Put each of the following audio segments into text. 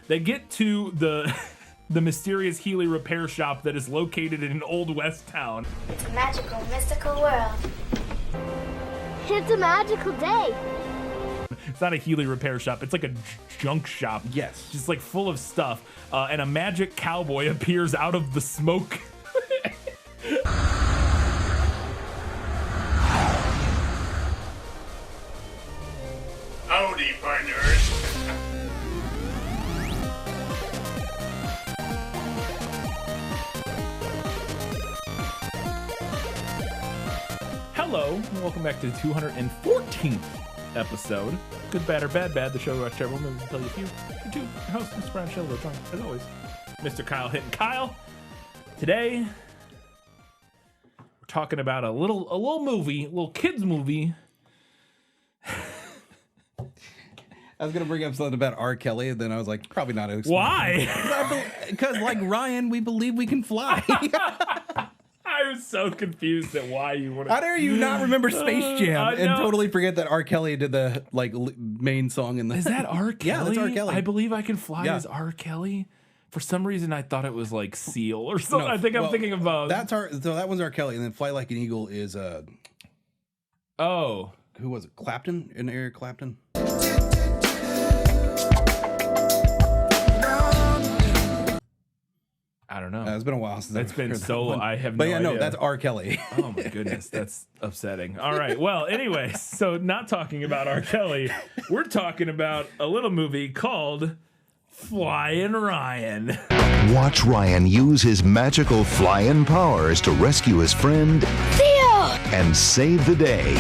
They get to the the mysterious Heelys repair shop that is located in an Old West town. It's a magical, mystical world. It's a magical day. It's not a Heelys repair shop. It's like a junk shop. Yes. Just like full of stuff. And a magic cowboy appears out of the smoke. Howdy, partners. Hello, and welcome back to the 214th episode. Good, Bad, or Bad, the show where I share movies and tell you a few. You too, your host, Mr. Brian Shillow, joined, as always, Mr. Kyle hitting Kyle. Today, we're talking about a little movie, a little kids movie. I was gonna bring up something about R. Kelly, and then I was like, probably not. Why? Because like Ryan, we believe we can fly. I was so confused at why you would. How dare you not remember Space Jam and know. totally forget that R. Kelly did the like main song in the. Is that R. Kelly? Yeah, that's R. Kelly. I Believe I Can Fly Yeah. is R. Kelly. For some reason, I thought it was like Seal or something. No, I think I'm well, thinking of so that one's R. Kelly, and then Fly Like an Eagle is Oh, who was it? Clapton, in Eric Clapton. I don't know. It's been a while since That's I've been heard that so. one. I have But no yeah, idea. no, that's R. Kelly. Oh my goodness, that's upsetting. All right, well, anyway, so not talking about R. Kelly, we're talking about a little movie called Flyin Ryan. Watch Ryan use his magical flying powers to rescue his friend Theo! and save the day.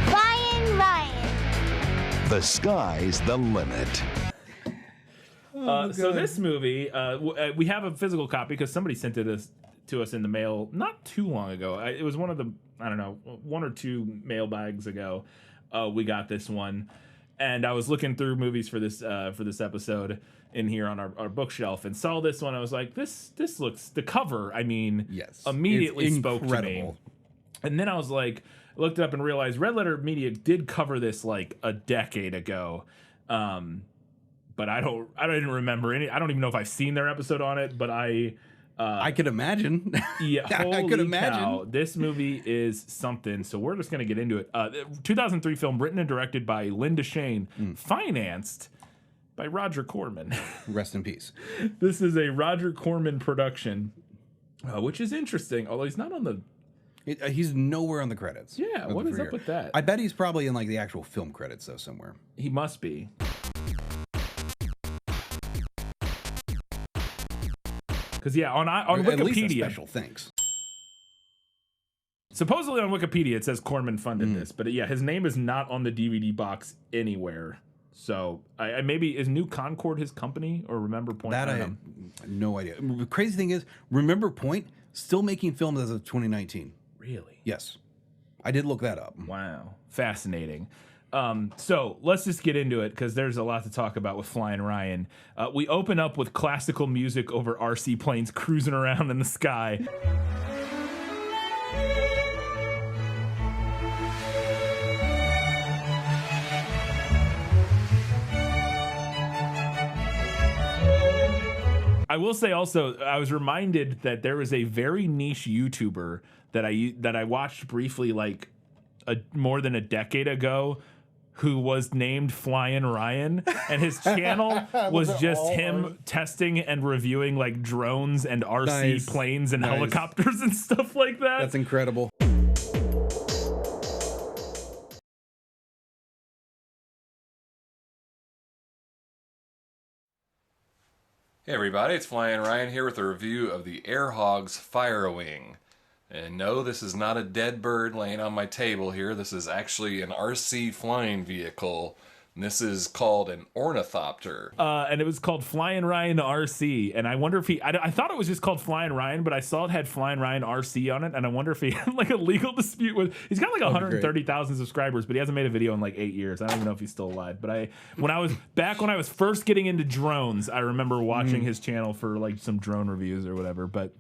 Flyin Ryan. The sky's the limit. So this movie, we have a physical copy because somebody sent it to us in the mail not too long ago. It was one of the, I don't know, 1 or 2 mailbags ago. We got this one, and I was looking through movies for this episode in here on our bookshelf and saw this one. I was like, this looks, the cover, I mean, Yes, immediately it's spoke to me. incredible. And then I was like, looked it up and realized Red Letter Media did cover this like a decade ago. But I didn't remember any. I don't even know if I've seen their episode on it. But I could imagine. yeah, I could imagine. Cow, this movie is something. So we're just gonna get into it. 2003 film, written and directed by Linda Shane, financed by Roger Corman. Rest in peace. This is a Roger Corman production, which is interesting. Although he's not on the. He's nowhere on the credits. Yeah, what is up with that? I bet he's probably in like the actual film credits though somewhere. He must be. Because yeah, on At least a Wikipedia, special thanks. supposedly on Wikipedia it says Corman funded this, but yeah, his name is not on the DVD box anywhere. So I maybe is New Concord his company or Remember Point? That I have no idea. The crazy thing is, Remember Point still making films as of 2019. Really? Yes, I did look that up. Wow, fascinating. So let's just get into it because there's a lot to talk about with Flyin Ryan. We open up with classical music over RC planes cruising around in the sky. I will say also, I was reminded that there was a very niche YouTuber that I watched briefly like more than a decade ago, who was named Flyin Ryan, and his channel was just him testing and reviewing like drones and RC planes and helicopters and stuff like that. That's incredible. Hey everybody, it's Flyin Ryan here with a review of the Air Hogs Fire Wing. And no, this is not a dead bird laying on my table here. This is actually an RC flying vehicle. And this is called an ornithopter. And it was called Flyin Ryan RC. And I wonder if I thought it was just called Flyin Ryan, but I saw it had Flyin Ryan RC on it. And I wonder if he had like a legal dispute with, he's got like 130,000 subscribers, but he hasn't made a video in like 8 years. I don't even know if he's still alive. But when I was first getting into drones, I remember watching his channel for like some drone reviews or whatever. But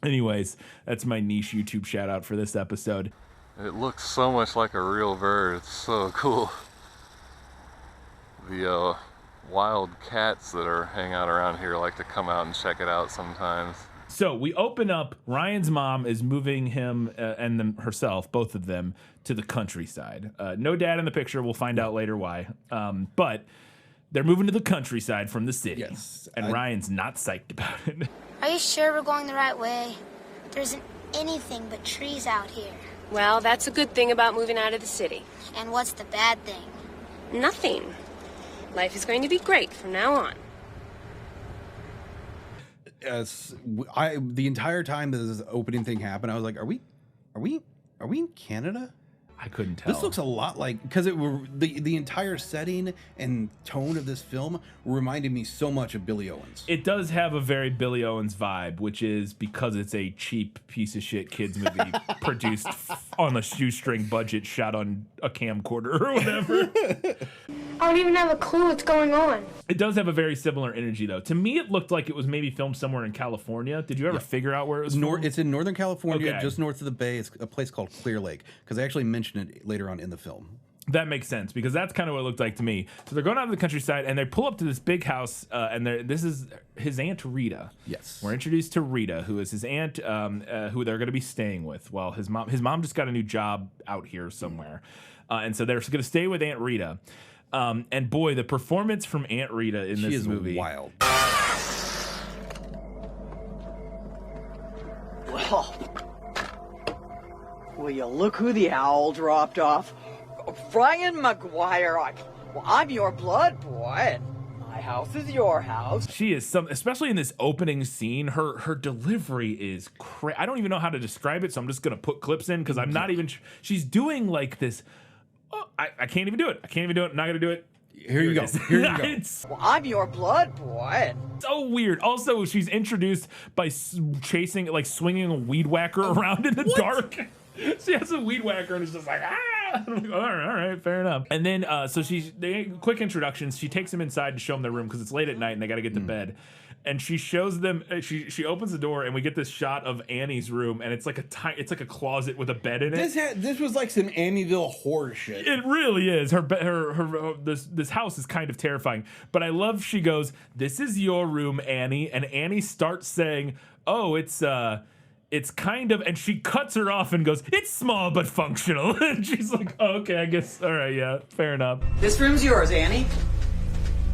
anyways, that's my niche YouTube shout out for this episode. It looks so much like a real bird. It's so cool. the wild cats that are hang out around here like to come out and check it out sometimes. So we open up. Ryan's mom is moving him and herself, both of them, to the countryside. No dad in the picture. We'll find out later why. But they're moving to the countryside from the city. Yes. And Ryan's not psyched about it. Are you sure we're going the right way? There isn't anything but trees out here. Well, that's a good thing about moving out of the city. And what's the bad thing? Nothing. Life is going to be great from now on. The entire time this opening thing happened, I was like, are we in Canada? I couldn't tell. This looks a lot like, because the entire setting and tone of this film reminded me so much of Billy Owens. It does have a very Billy Owens vibe, which is because it's a cheap piece of shit kids movie produced on a shoestring budget, shot on a camcorder or whatever. I don't even have a clue what's going on. It does have a very similar energy, though. To me, it looked like it was maybe filmed somewhere in California. Did you ever figure out where it was filmed? It's in Northern California, Okay. just north of the Bay. It's a place called Clear Lake, because I actually mentioned it later on in the film. That makes sense, because that's kind of what it looked like to me. So they're going out to the countryside, and they pull up to this big house, and this is his Aunt Rita. Yes. We're introduced to Rita, who is his aunt, who they're going to be staying with. Well, his mom just got a new job out here somewhere, and so they're going to stay with Aunt Rita. And boy, the performance from Aunt Rita in this movie. She is wild. Will you look who the owl dropped off? Brian McGuire. I'm your blood boy, and my house is your house. She is especially in this opening scene. Her delivery is I don't even know how to describe it, so I'm just gonna put clips in because I'm not even. She's doing like this. Oh, I can't even do it. I can't even do it. I'm not gonna do it. Here you go. Here you go. It's I'm your blood boy. so weird. Also, she's introduced by chasing, like swinging a weed whacker around in the dark. She has a weed whacker and it's just like, ah! I'm like, all right, fair enough. And then, so quick introductions. She takes them inside to show them their room because it's late at night and they got to get to bed. And she shows them. She opens the door and we get this shot of Annie's room, and it's like a closet with a bed in it. This was like some Amityville horror shit. It really is. This house is kind of terrifying. But I love. She goes, "This is your room, Annie," and Annie starts saying, "Oh, it's kind of," and she cuts her off and goes, "It's small but functional." And she's like, oh, "Okay, I guess. All right, yeah, fair enough." This room's yours, Annie.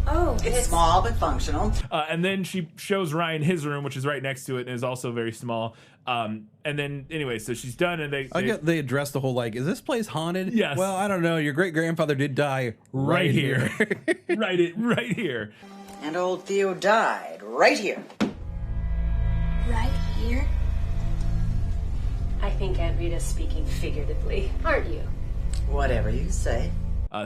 Oh, It's small but functional. And then she shows Ryan his room, which is right next to it and is also very small. And then anyway, so she's done, and they address the whole like, is this place haunted? Yes. Well, I don't know. Your great grandfather did die right here. right here. And old Theo died right here. Right here? I think Aunt Rita's speaking figuratively, aren't you? Whatever you say.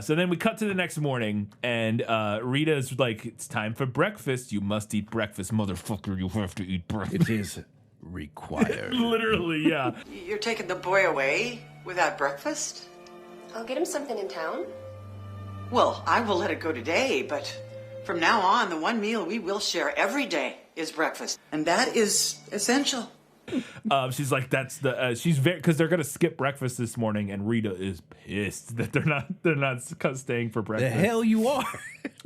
So then we cut to the next morning, and Rita's like, "It's time for breakfast. You must eat breakfast, motherfucker. You have to eat breakfast." It is required. Literally, yeah. You're taking the boy away without breakfast? I'll get him something in town. Well, I will let it go today, but from now on, the one meal we will share every day is breakfast. And that is essential. She's like, that's the she's very, because they're gonna skip breakfast this morning, and Rita is pissed that they're not staying for breakfast. The hell you are.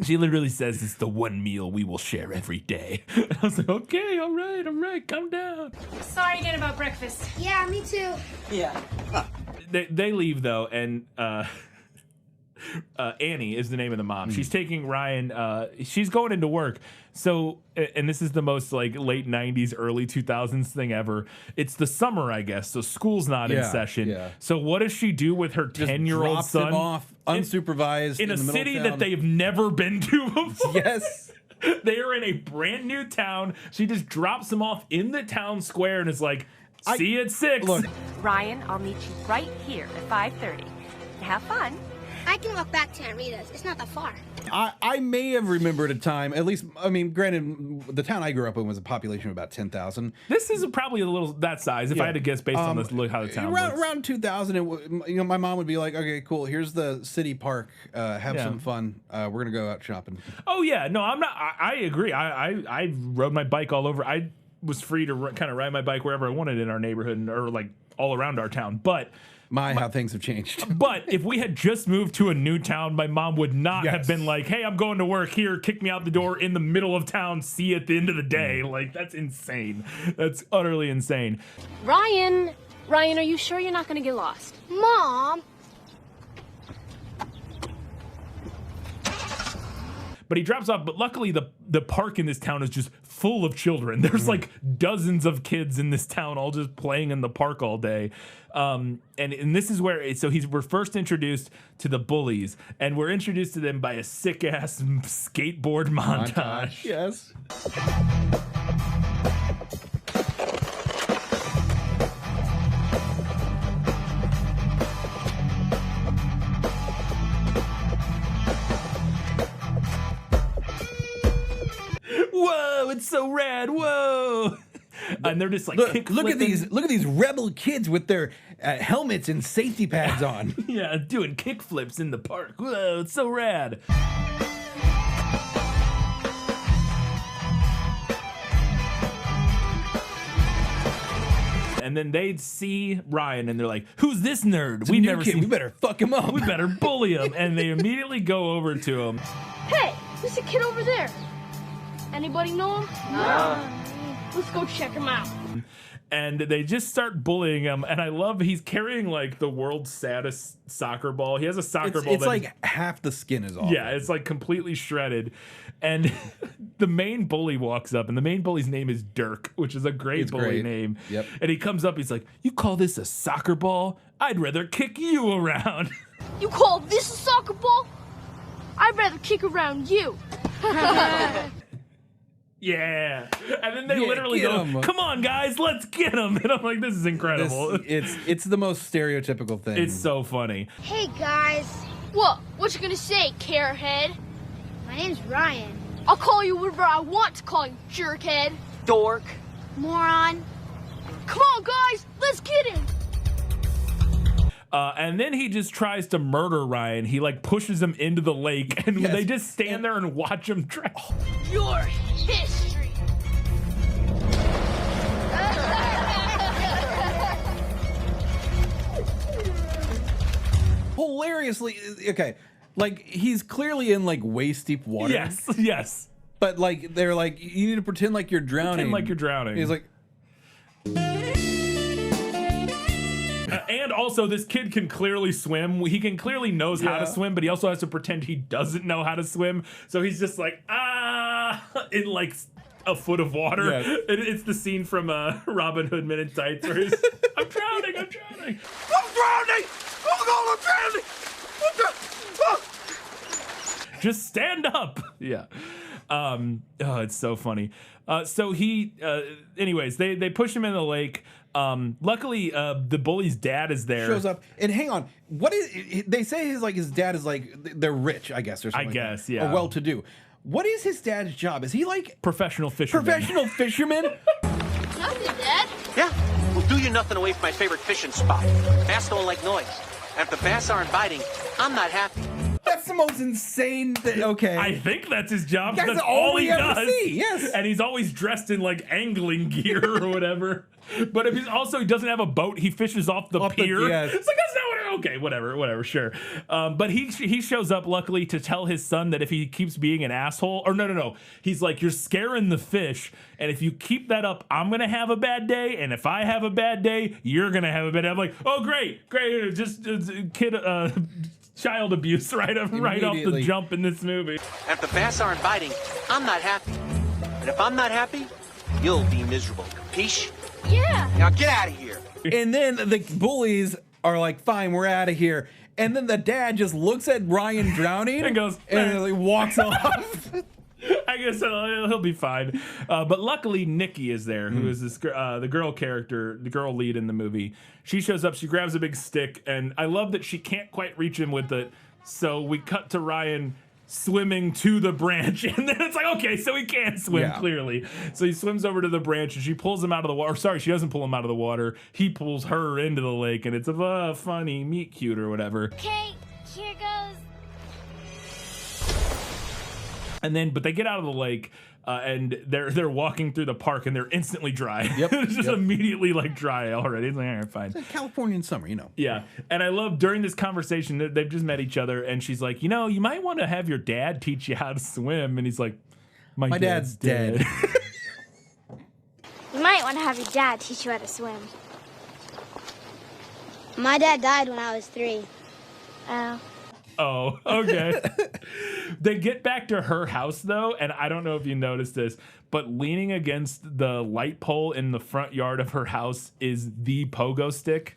She literally says it's the one meal we will share every day. And I was like, okay, all right, calm down. Sorry again about breakfast. Yeah, me too. Yeah. They leave though, and Annie is the name of the mom. She's taking Ryan. She's going into work. So, and this is the most like late 90s, early 2000s thing ever. It's the summer, I guess. So school's not in session. Yeah. So what does she do with her 10-year-old drops son him off unsupervised in a the middle city of that town. they've never been to before? Yes. They are in a brand new town. She just drops him off in the town square and is like, see you at 6. Look, Ryan, I'll meet you right here at 5:30. Have fun. I can walk back to Aunt Rita's. It's not that far. I may have remembered a time, at least, I mean, granted, the town I grew up in was a population of about 10,000. This is probably a little that size, if I had to guess based on this, look how the town looks. Around 2000, my mom would be like, okay, cool, here's the city park, have some fun, we're going to go out shopping. Oh, yeah, no, I'm not, I agree. I rode my bike all over. I was free to kind of ride my bike wherever I wanted in our neighborhood or like all around our town. But How things have changed. But if we had just moved to a new town, my mom would not have been like, hey, I'm going to work here, kick me out the door in the middle of town, see you at the end of the day. Like, that's insane. That's utterly insane. Ryan, are you sure you're not going to get lost? Mom! But he drops off. But luckily, the park in this town is just full of children. There's like dozens of kids in this town all just playing in the park all day. And this is where we're first introduced to the bullies, and we're introduced to them by a sick ass skateboard montage. Yes. Whoa, it's so rad. Whoa. And they're just like look at these rebel kids with their helmets and safety pads on. Yeah, doing kick flips in the park. Whoa, it's so rad. And then they'd see Ryan and they're like, who's this nerd? We've never seen. We better fuck him up. We better bully him. And they immediately go over to him. Hey, there's a kid over there. Anybody know him? No. Let's go check him out. And they just start bullying him. And I love he's carrying like the world's saddest soccer ball. He has a soccer ball. It's like half the skin is off. Yeah, it's like completely shredded. And the main bully walks up, and the main bully's name is Dirk, which is a great bully name. Yep. And he comes up, he's like, you call this a soccer ball? I'd rather kick you around. You call this a soccer ball? I'd rather kick around you. Yeah. And then they literally go, come on, guys, let's get him. And I'm like, this is incredible. It's the most stereotypical thing. It's so funny. Hey, guys. What you gonna say, carehead? My name's Ryan. I'll call you whatever I want to call you, jerkhead. Dork. Moron. Come on, guys, let's get him. And then he just tries to murder Ryan. He like pushes him into the lake, and they just stand there and watch him drown. Your history. Hilariously, okay, like he's clearly in like waist deep water. Yes. But like they're like, you need to pretend like you're drowning. Pretend like you're drowning. He's like. And also, this kid can clearly swim. He can clearly knows how to swim, but he also has to pretend he doesn't know how to swim. So he's just like, in like a foot of water. Yes. It's the scene from Robin Hood Men in Tights where he's, I'm drowning. I'm drowning! Oh God, I'm drowning! What the? Oh. Just stand up. Yeah. It's so funny. So he, anyways, they push him in the lake. Luckily, the bully's dad is there. Shows up. And hang on, what is? They say his dad is like they're rich, I guess, or something. I guess, like yeah. Or well-to-do. What is his dad's job? Is he like professional fisherman? Professional fisherman? Nothing, Dad. Yeah, we'll do you nothing away from my favorite fishing spot. Bass don't like noise. And if the bass aren't biting, I'm not happy. That's the most insane thing. Okay. I think that's his job. That's all he ever does. see. Yes. And he's always dressed in like angling gear or whatever. But if he doesn't have a boat, he fishes off the pier. Yes. It's like, that's not what okay, whatever, sure. But he shows up luckily to tell his son that if he keeps being an asshole, or no. He's like, you're scaring the fish, and if you keep that up, I'm gonna have a bad day, and if I have a bad day, you're gonna have a bad day. I'm like, oh great, just kid child abuse right off the jump in this movie. And if the bass aren't biting, I'm not happy. And if I'm not happy, you'll be miserable. Capiche? Yeah. Now get out of here. And then the bullies are like, fine, we're out of here. And then the dad just looks at Ryan drowning and goes, and he walks off. I guess he'll be fine. But luckily, Nikki is there, who is this the girl character, the girl lead in the movie. She shows up, she grabs a big stick, and I love that she can't quite reach him with it. So we cut to Ryan swimming to the branch, and then it's like, okay, so he can swim, clearly. So he swims over to the branch, and she pulls him out of the water. Sorry, she doesn't pull him out of the water. He pulls her into the lake, and it's a funny meet cute or whatever. Okay, here goes. But they get out of the lake and they're walking through the park and they're instantly dry. Yep. It's just immediately like dry already. It's like, all right, fine. It's like Californian summer, Yeah. And I love during this conversation, they've just met each other and she's like, you might want to have your dad teach you how to swim. And he's like, my dad's dead. You might want to have your dad teach you how to swim. My dad died when I was 3. Oh, okay. They get back to her house, though, and I don't know if you noticed this, but leaning against the light pole in the front yard of her house is the pogo stick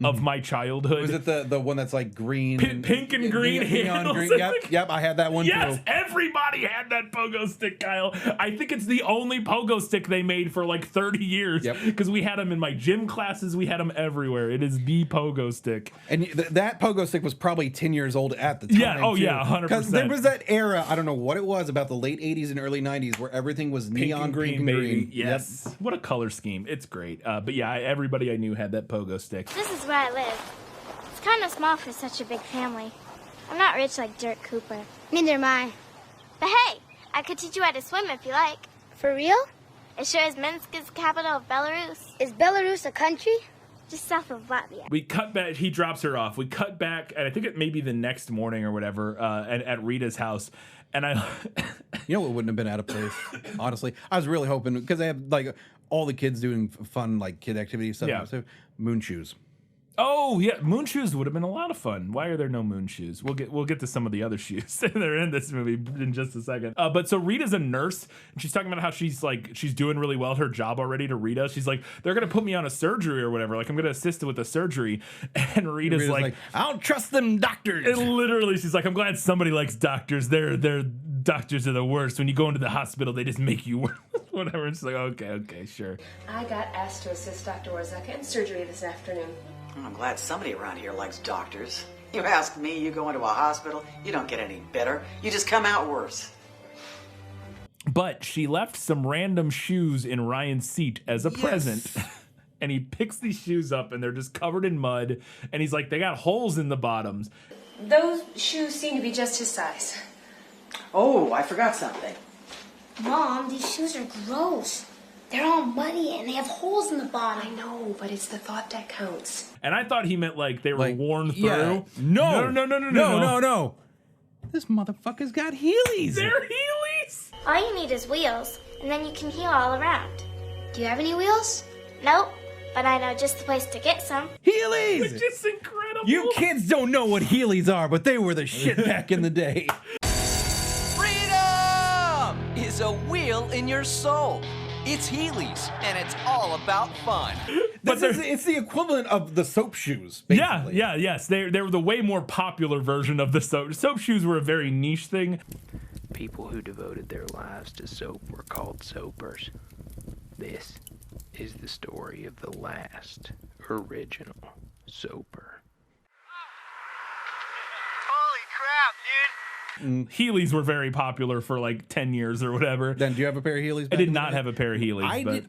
of my childhood. Was it the one that's like green? Pink and green handles. Green. Yep, I had that one too. Yes, everybody had that pogo stick, Kyle. I think it's the only pogo stick they made for like 30 years. Because we had them in my gym classes. We had them everywhere. It is the pogo stick. And that pogo stick was probably 10 years old at the time. Yeah, 100%. Because there was that era, I don't know what it was, about the late 80s and early 90s where everything was neon pink and green. Yes. Yep. What a color scheme. It's great. But yeah, everybody I knew had that pogo stick. This is where I live. It's kind of small for such a big family. I'm not rich like Dirk Cooper. Neither am I. But hey, I could teach you how to swim if you like. For real? It sure is Minsk is the capital of Belarus. Is Belarus a country? Just south of Latvia. We cut back, he drops her off. We cut back, and I think it may be the next morning or whatever, at Rita's house. And I... You know what wouldn't have been out of place, honestly? I was really hoping, because they have like all the kids doing fun like kid activity stuff. Yeah. So moon shoes. Oh yeah, moon shoes would have been a lot of fun. Why are there no moon shoes? We'll get to some of the other shoes that are in this movie in just a second. But so Rita's a nurse, and she's talking about how she's doing really well at her job already. To Rita, she's like, they're gonna put me on a surgery or whatever. Like I'm gonna assist with a surgery, and Rita's like, I don't trust them doctors. And literally, she's like, I'm glad somebody likes doctors. They're doctors are the worst. When you go into the hospital, they just make you worse. Whatever. And she's like, okay, sure. I got asked to assist Dr. Warzeka in surgery this afternoon. I'm glad somebody around here likes doctors. You ask me, you go into a hospital, you don't get any better. You just come out worse. But she left some random shoes in Ryan's seat as a present. And he picks these shoes up and they're just covered in mud. And he's like, they got holes in the bottoms. Those shoes seem to be just his size. Oh, I forgot something. Mom, these shoes are gross. They're all muddy and they have holes in the bottom. I know, but it's the thought that counts. And I thought he meant like they were worn through. Yeah. No. This motherfucker's got Heelys. They're Heelys. All you need is wheels, and then you can heel all around. Do you have any wheels? Nope, but I know just the place to get some. Heelys! Which is incredible. You kids don't know what Heelys are, but they were the shit back in the day. Freedom is a wheel in your soul. It's Heelys, and it's all about fun. It's the equivalent of the soap shoes, basically. Yes. They were the way more popular version of the soap. Soap shoes were a very niche thing. People who devoted their lives to soap were called soapers. This is the story of the last original soaper. Holy crap, dude! Heelys were very popular for like 10 years or whatever. Then do you have a pair of Heelys? I did not have a pair of Heelys.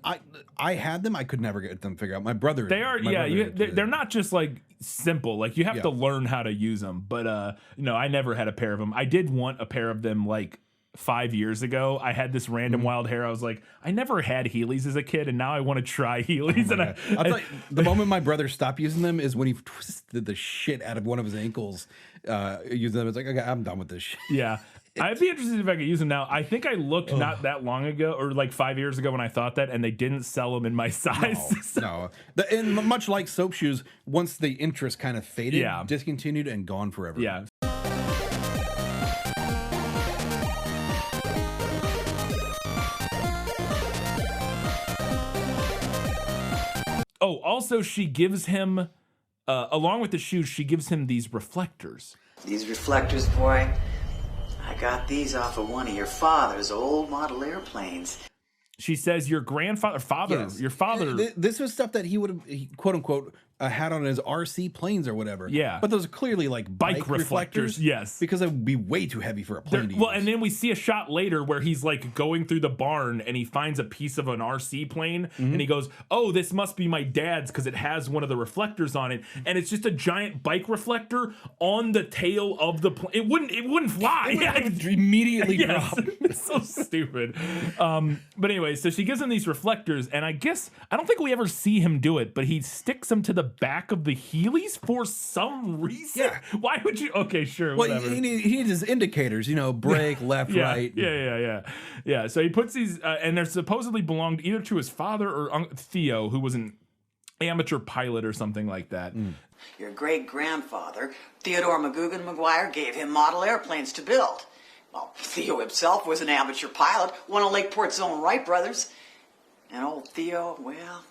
I had them. I could never get them figured out. My brother. They're not just like simple. Like you have to learn how to use them. But I never had a pair of them. I did want a pair of them like 5 years ago. I had this random wild hair. I was like, I never had Heelys as a kid, and now I want to try Heelys. I'll tell you, the moment my brother stopped using them is when he twisted the shit out of one of his ankles. Using them, it's like, okay, I'm done with this shit. Yeah. I'd be interested if I could use them now. I think I looked not that long ago, or like 5 years ago when I thought that, and they didn't sell them in my size. No. And much like soap shoes, once the interest kind of faded, discontinued, and gone forever. Yeah. Oh, also she gives him, along with the shoes, she gives him these reflectors. These reflectors, boy, I got these off of one of your father's old model airplanes. She says your father. This was stuff that he would have, quote unquote, had on his RC planes or whatever. Yeah. But those are clearly like bike reflectors. Yes. Because it would be way too heavy for a plane to use. Well, and then we see a shot later where he's like going through the barn and he finds a piece of an RC plane and he goes, oh, this must be my dad's because it has one of the reflectors on it. And it's just a giant bike reflector on the tail of the plane. It wouldn't fly. It would immediately drop. It's so stupid. But anyway, so she gives him these reflectors, and I don't think we ever see him do it, but he sticks them to the back of the Heelys for some reason. Yeah. Why would you? Okay, sure. Well, whatever. he needs his indicators, brake, left, right. Yeah. So he puts these, and they're supposedly belonged either to his father or Theo, who was an amateur pilot or something like that. Your great-grandfather, Theodore McGugan McGuire, gave him model airplanes to build. Well, Theo himself was an amateur pilot, one of Lakeport's own Wright brothers. And old Theo, well,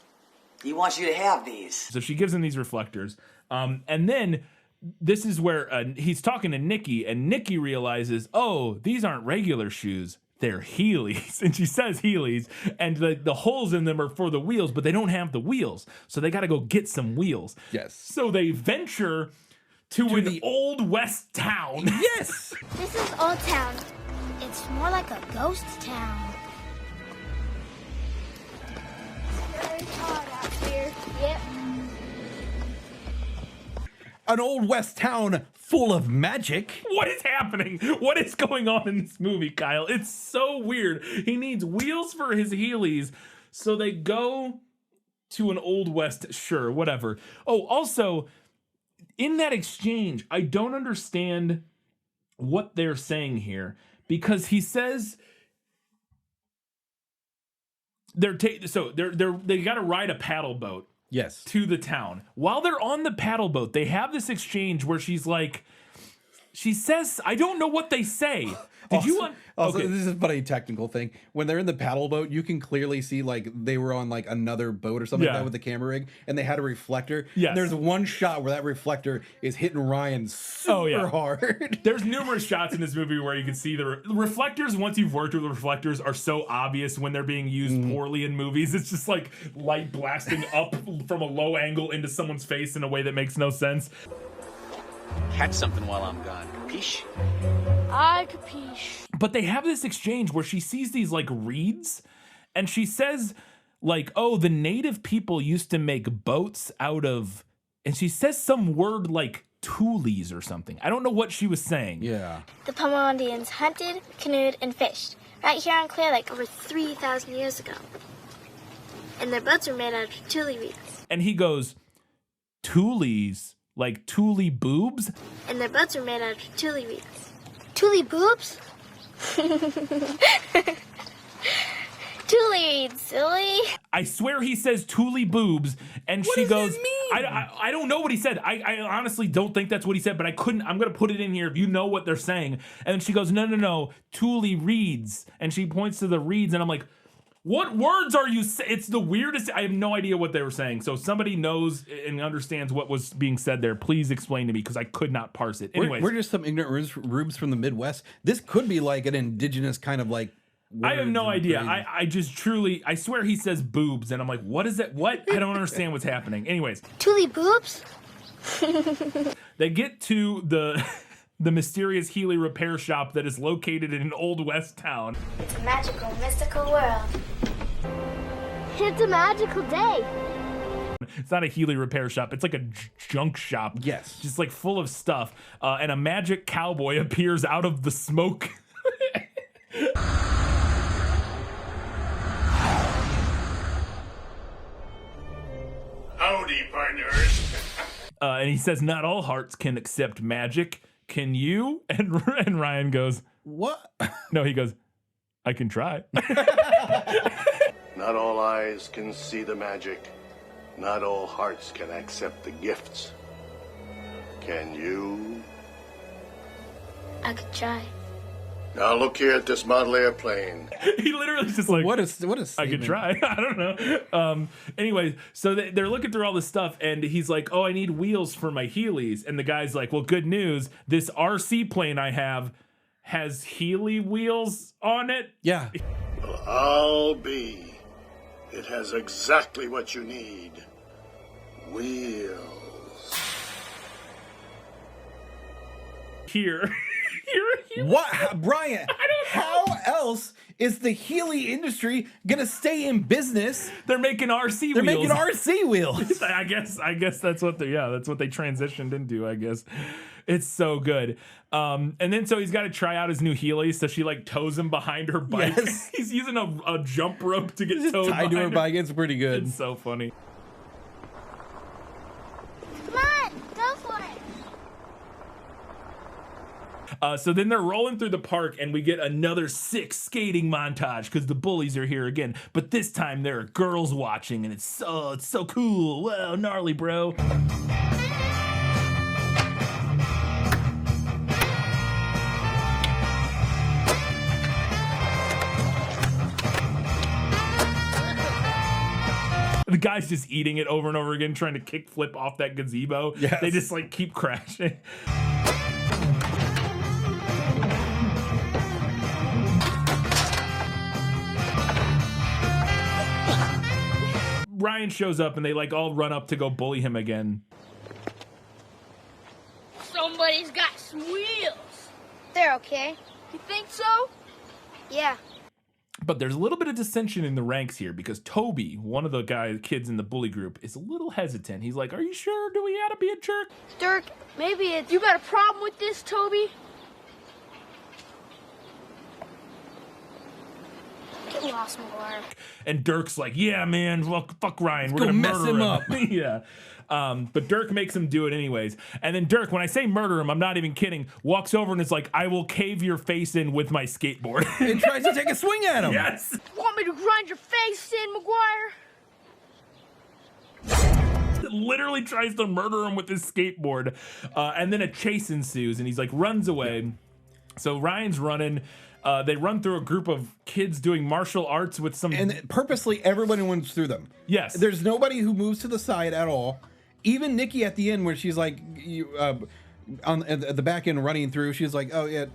he wants you to have these. So she gives him these reflectors. And then this is where he's talking to Nikki, and Nikki realizes, oh, these aren't regular shoes. They're Heelys. And she says Heelys, and the holes in them are for the wheels, but they don't have the wheels. So they got to go get some wheels. Yes. So they venture to an old west town. Yes. This is Old Town. It's more like a ghost town. It's very hot out here. Yep. An old west town full of magic. What is happening? What is going on in this movie, Kyle? It's so weird. He needs wheels for his Heelys, so they go to an old west, sure, whatever. Oh, also, in that exchange, I don't understand what they're saying here, because he says they got to ride a paddle boat. Yes. To the town. While they're on the paddle boat, they have this exchange where she says, I don't know what they say. Also, this is a funny technical thing. When they're in the paddle boat, you can clearly see like they were on like another boat or something like that with the camera rig, and they had a reflector. Yes. There's one shot where that reflector is hitting Ryan super hard. There's numerous shots in this movie where you can see the reflectors. Once you've worked with the reflectors, are so obvious when they're being used poorly in movies. It's just like light blasting up from a low angle into someone's face in a way that makes no sense. Catch something while I'm gone. Capiche? I capiche. But they have this exchange where she sees these like reeds, and she says like, oh, the native people used to make boats out of, and she says some word like toolies or something. I don't know what she was saying. Yeah. The Pomo Indians hunted, canoed, and fished right here on Clear Lake over 3,000 years ago. And their boats were made out of tule reeds. And he goes, toolies? Like tule boobs? And their boats were made out of tule reeds. Tule boobs? Tule reeds, silly. I swear he says tule boobs, and what she does goes, that mean? I don't know what he said. I honestly don't think that's what he said, but I'm going to put it in here if you know what they're saying. And then she goes, no, tule reeds. And she points to the reeds, and I'm like, what words are you saying? It's the weirdest. I have no idea what they were saying. So if somebody knows and understands what was being said there, please explain to me, because I could not parse it. Anyways, we're just some ignorant rubes from the Midwest. This could be like an indigenous kind of like. I have no idea. I just truly, I swear he says boobs, and I'm like, what is it? What? I don't understand what's happening. Anyways. Tule boobs? They get to the mysterious Heely repair shop that is located in an old west town. It's a magical, mystical world. It's a magical day. It's not a Heely repair shop. It's like a junk shop. Yes. Just like full of stuff. And a magic cowboy appears out of the smoke. Howdy, partners. And he says, not all hearts can accept magic. Can you? And Ryan goes, what? No, he goes, I can try. Not all eyes can see the magic. Not all hearts can accept the gifts. Can you? I could try. Now look here at this model airplane. He literally just like, what is I could try. I don't know. Anyway, so they're looking through all this stuff, and he's like, oh, I need wheels for my Heelys. And the guy's like, well, good news. This RC plane I have has Heely wheels on it. Yeah. Well, I'll be. It has exactly what you need. wheels. Here. What, Brian? How else is the Heely industry gonna stay in business? They're making RC wheels. They're making RC wheels. I guess that's what they transitioned into, I guess. It's so good. And then so he's got to try out his new Heelys, so she like tows him behind her bike. Yes. He's using a jump rope to get towed tied to her bike. It's pretty good. It's so funny. Come on, go for it. So then they're rolling through the park, and we get another sick skating montage because the bullies are here again. But this time there are girls watching, and it's so cool. Wow, gnarly, bro. The guy's just eating it over and over again, trying to kick flip off that gazebo. Yes. They just like keep crashing. Ryan shows up and they like all run up to go bully him again. Somebody's got some wheels. They're okay. You think so? Yeah. But there's a little bit of dissension in the ranks here because Toby, one of the kids in the bully group, is a little hesitant. He's like, "Are you sure? Do we ought to be a jerk?" Dirk, maybe it's... You got a problem with this, Toby? Get lost, McGuire. And Dirk's like, "Yeah, man, well, fuck Ryan. We're gonna mess him up." Yeah. But Dirk makes him do it anyways. And then Dirk, when I say murder him, I'm not even kidding, walks over and is like, "I will cave your face in with my skateboard." And tries to take a swing at him. Yes. Want me to grind your face in, McGuire? Literally tries to murder him with his skateboard. And then a chase ensues and he's like runs away. Yeah. So Ryan's running. They run through a group of kids doing martial arts with some... And purposely everybody runs through them. Yes. There's nobody who moves to the side at all. Even Nikki at the end where she's like, at the back end running through, she's like, "Oh, yeah,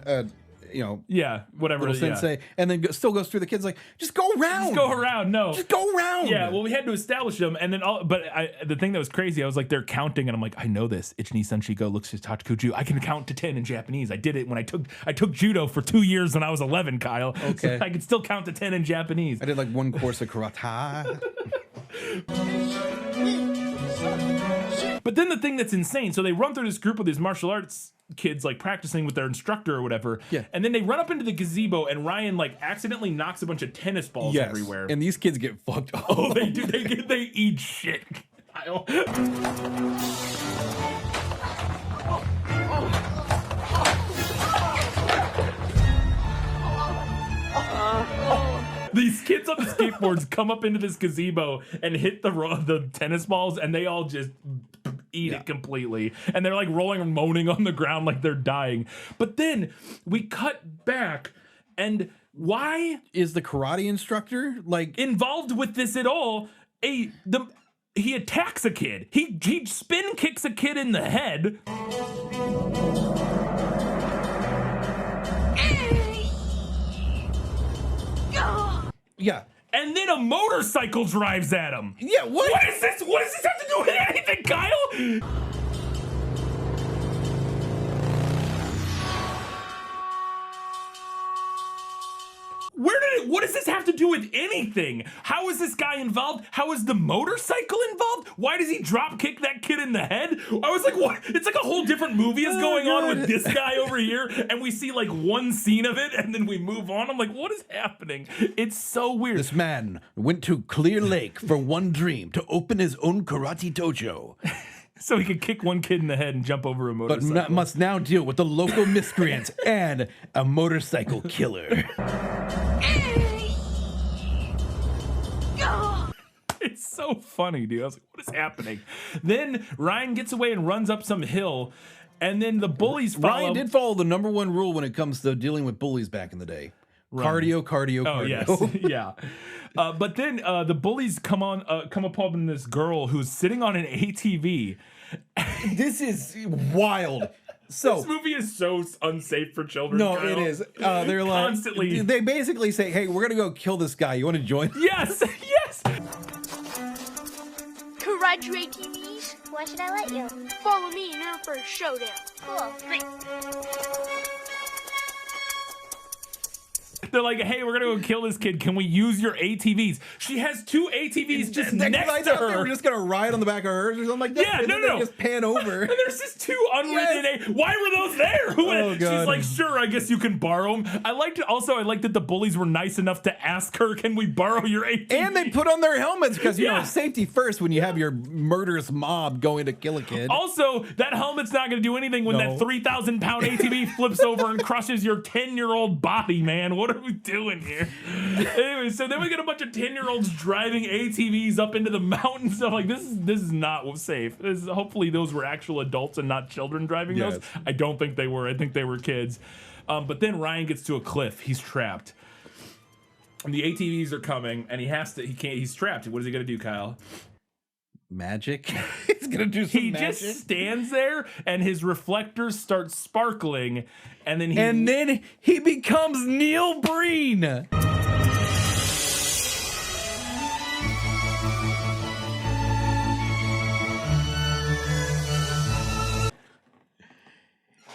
yeah, whatever, little sensei," and then still goes through the kids like, "Just go around. Just go around. No. Just go around." Yeah, well, we had to establish them. And then, the thing that was crazy, I was like, they're counting, and I'm like, I know this. Ichini Sanshiko looks to Tachukuju. I can count to 10 in Japanese. I did it when I took judo for 2 years when I was 11, Kyle. Okay. So I could still count to 10 in Japanese. I did like one course of karate. But then the thing that's insane, so they run through this group of these martial arts kids like practicing with their instructor or whatever. Yeah. And then they run up into the gazebo and Ryan like accidentally knocks a bunch of tennis balls everywhere. And these kids get fucked up. Oh, they do. They eat shit. These kids on the skateboards come up into this gazebo and hit the tennis balls, and they all just eat it completely. And they're like rolling and moaning on the ground like they're dying. But then we cut back, and why is the karate instructor like involved with this at all? He attacks a kid. He spin kicks a kid in the head. Yeah. And then a motorcycle drives at him. Yeah, what? What is this? What does this have to do with anything, Kyle? What does this have to do with anything? How is this guy involved? How is the motorcycle involved? Why does he drop kick that kid in the head? I was like, what? It's like a whole different movie is going on with this guy over here, and we see like one scene of it, and then we move on. I'm like, what is happening? It's so weird. This man went to Clear Lake for one dream, to open his own karate dojo. So he could kick one kid in the head and jump over a motorcycle. But must now deal with the local miscreants and a motorcycle killer. It's so funny, dude. I was like, what is happening? Then Ryan gets away and runs up some hill, and then the bullies follow. Ryan did follow the number one rule when it comes to dealing with bullies back in the day. Cardio, cardio, cardio. Oh, yes. Yeah. But then the bullies come upon this girl who's sitting on an ATV. This is wild. So this movie is so unsafe for children. No, Kyle. it is. They're constantly. They basically say, "Hey, we're gonna go kill this guy. You want to join?" Yes. Yes. Karate ride your ATVs? Why should I let you? Follow me and you're for a showdown. Cool. Great. They're like, hey, we're gonna go kill this kid. Can we use your ATVs? She has 2 ATVs just next to her. They were just gonna ride on the back of hers or something like that. Yeah, and no. They just pan over. And there's just 2 unwritten. Why were those there? Oh, God. She's like, sure, I guess you can borrow them. I liked that the bullies were nice enough to ask her, can we borrow your ATV? And they put on their helmets because you know safety first when you have your murderous mob going to kill a kid. Also, that helmet's not going to do anything when that 3,000-pound ATV flips over and crushes your 10-year-old body, man. What are we doing here? Anyway, so then we get a bunch of 10-year-olds driving ATVs up into the mountains. Stuff like this is not safe. Hopefully those were actual adults and not children driving those. I don't think they were. I think they were kids. But then Ryan gets to a cliff. He's trapped. And the ATVs are coming, and he's trapped. What is he gonna do, Kyle? Magic. He's gonna do some magic. He just stands there, and his reflectors start sparkling, and then he becomes Neil Breen.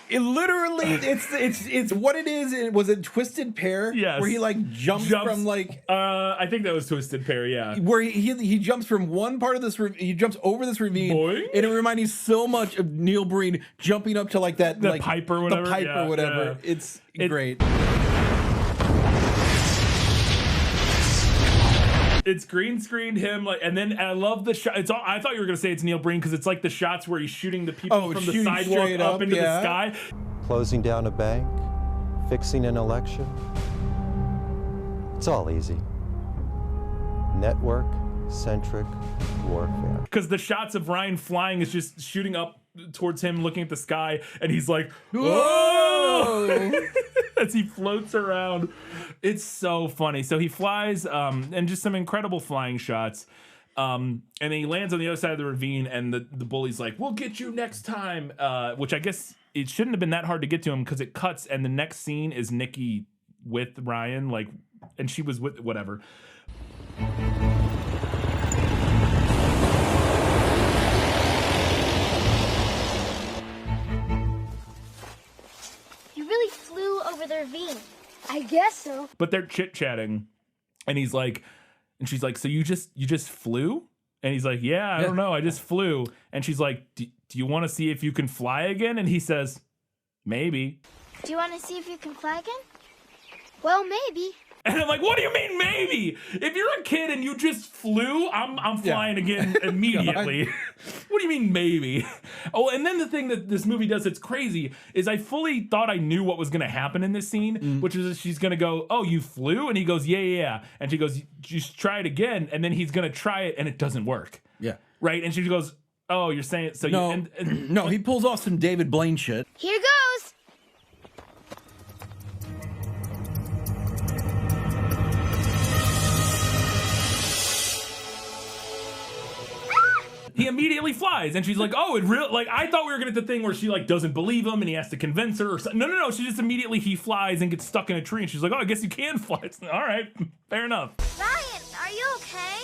It literally, it's what it is. Was it Twisted Pair? Yes. Where he like jumps from like. I think that was Twisted Pair. Yeah. Where he jumps from one part of this. He jumps over this ravine, and it reminded me so much of Neil Breen jumping up to like that the pipe or whatever. The pipe or whatever. Yeah. It's great. It's green screened him and then I love the shot. I thought you were gonna say it's Neil Breen because it's like the shots where he's shooting the people from the sidewalk up into the sky. Closing down a bank, fixing an election. It's all easy. Network-centric warfare. Because the shots of Ryan flying is just shooting up towards him, looking at the sky, and he's like, whoa! As he floats around. It's so funny. So he flies, and just some incredible flying shots. And then he lands on the other side of the ravine, and the bully's like, we'll get you next time. Which I guess it shouldn't have been that hard to get to him because it cuts, and the next scene is Nikki with Ryan, and she was with whatever. You really flew over the ravine. I guess so. But they're chit-chatting, and he's like, and she's like, so you just flew? And he's like, yeah, I don't know, I just flew. And she's like, do you want to see if you can fly again? And he says, maybe. Do you want to see if you can fly again? Well, maybe. And I'm like, what do you mean maybe? If you're a kid and you just flew, I'm flying again immediately. What do you mean maybe? Oh, and then the thing that this movie does that's crazy is I fully thought I knew what was going to happen in this scene, which is she's going to go, oh, you flew? And he goes, yeah. And she goes, just try it again. And then he's going to try it and it doesn't work. Yeah. Right? And she goes, oh, you're saying it. So no, no, he pulls off some David Blaine shit. Here goes. He immediately flies, and she's like, "Oh, it real like I thought we were gonna get the thing where she like doesn't believe him, and he has to convince her." Or something. No. She just immediately he flies and gets stuck in a tree, and she's like, "Oh, I guess you can fly." It's, all right, fair enough. Ryan, are you okay?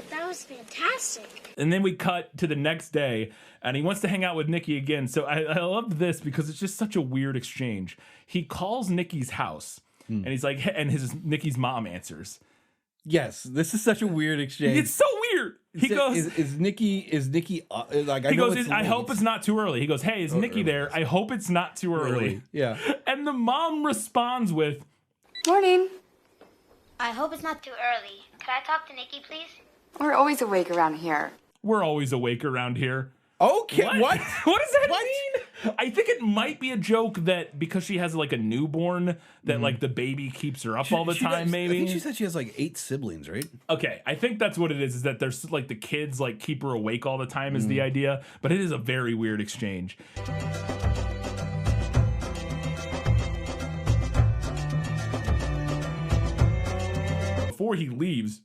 That was fantastic. And then we cut to the next day, and he wants to hang out with Nikki again. So I love this because it's just such a weird exchange. He calls Nikki's house, and he's like, and Nikki's mom answers. Yes, this is such a weird exchange. It's so weird. He goes, "Is Nikki like?" He goes, "I hope it's not too early." He goes, "Hey, is Nikki there? I hope it's not too early." Yeah. And the mom responds with, "Morning. I hope it's not too early. Could I talk to Nikki, please? We're always awake around here." "We're always awake around here." Okay, what? What does that mean? I think it might be a joke that because she has like a newborn that like the baby keeps her up all the time. Maybe I think she said she has like 8 siblings, right? Okay, I think that's what it is that there's like the kids like keep her awake all the time is the idea, but it is a very weird exchange. Before he leaves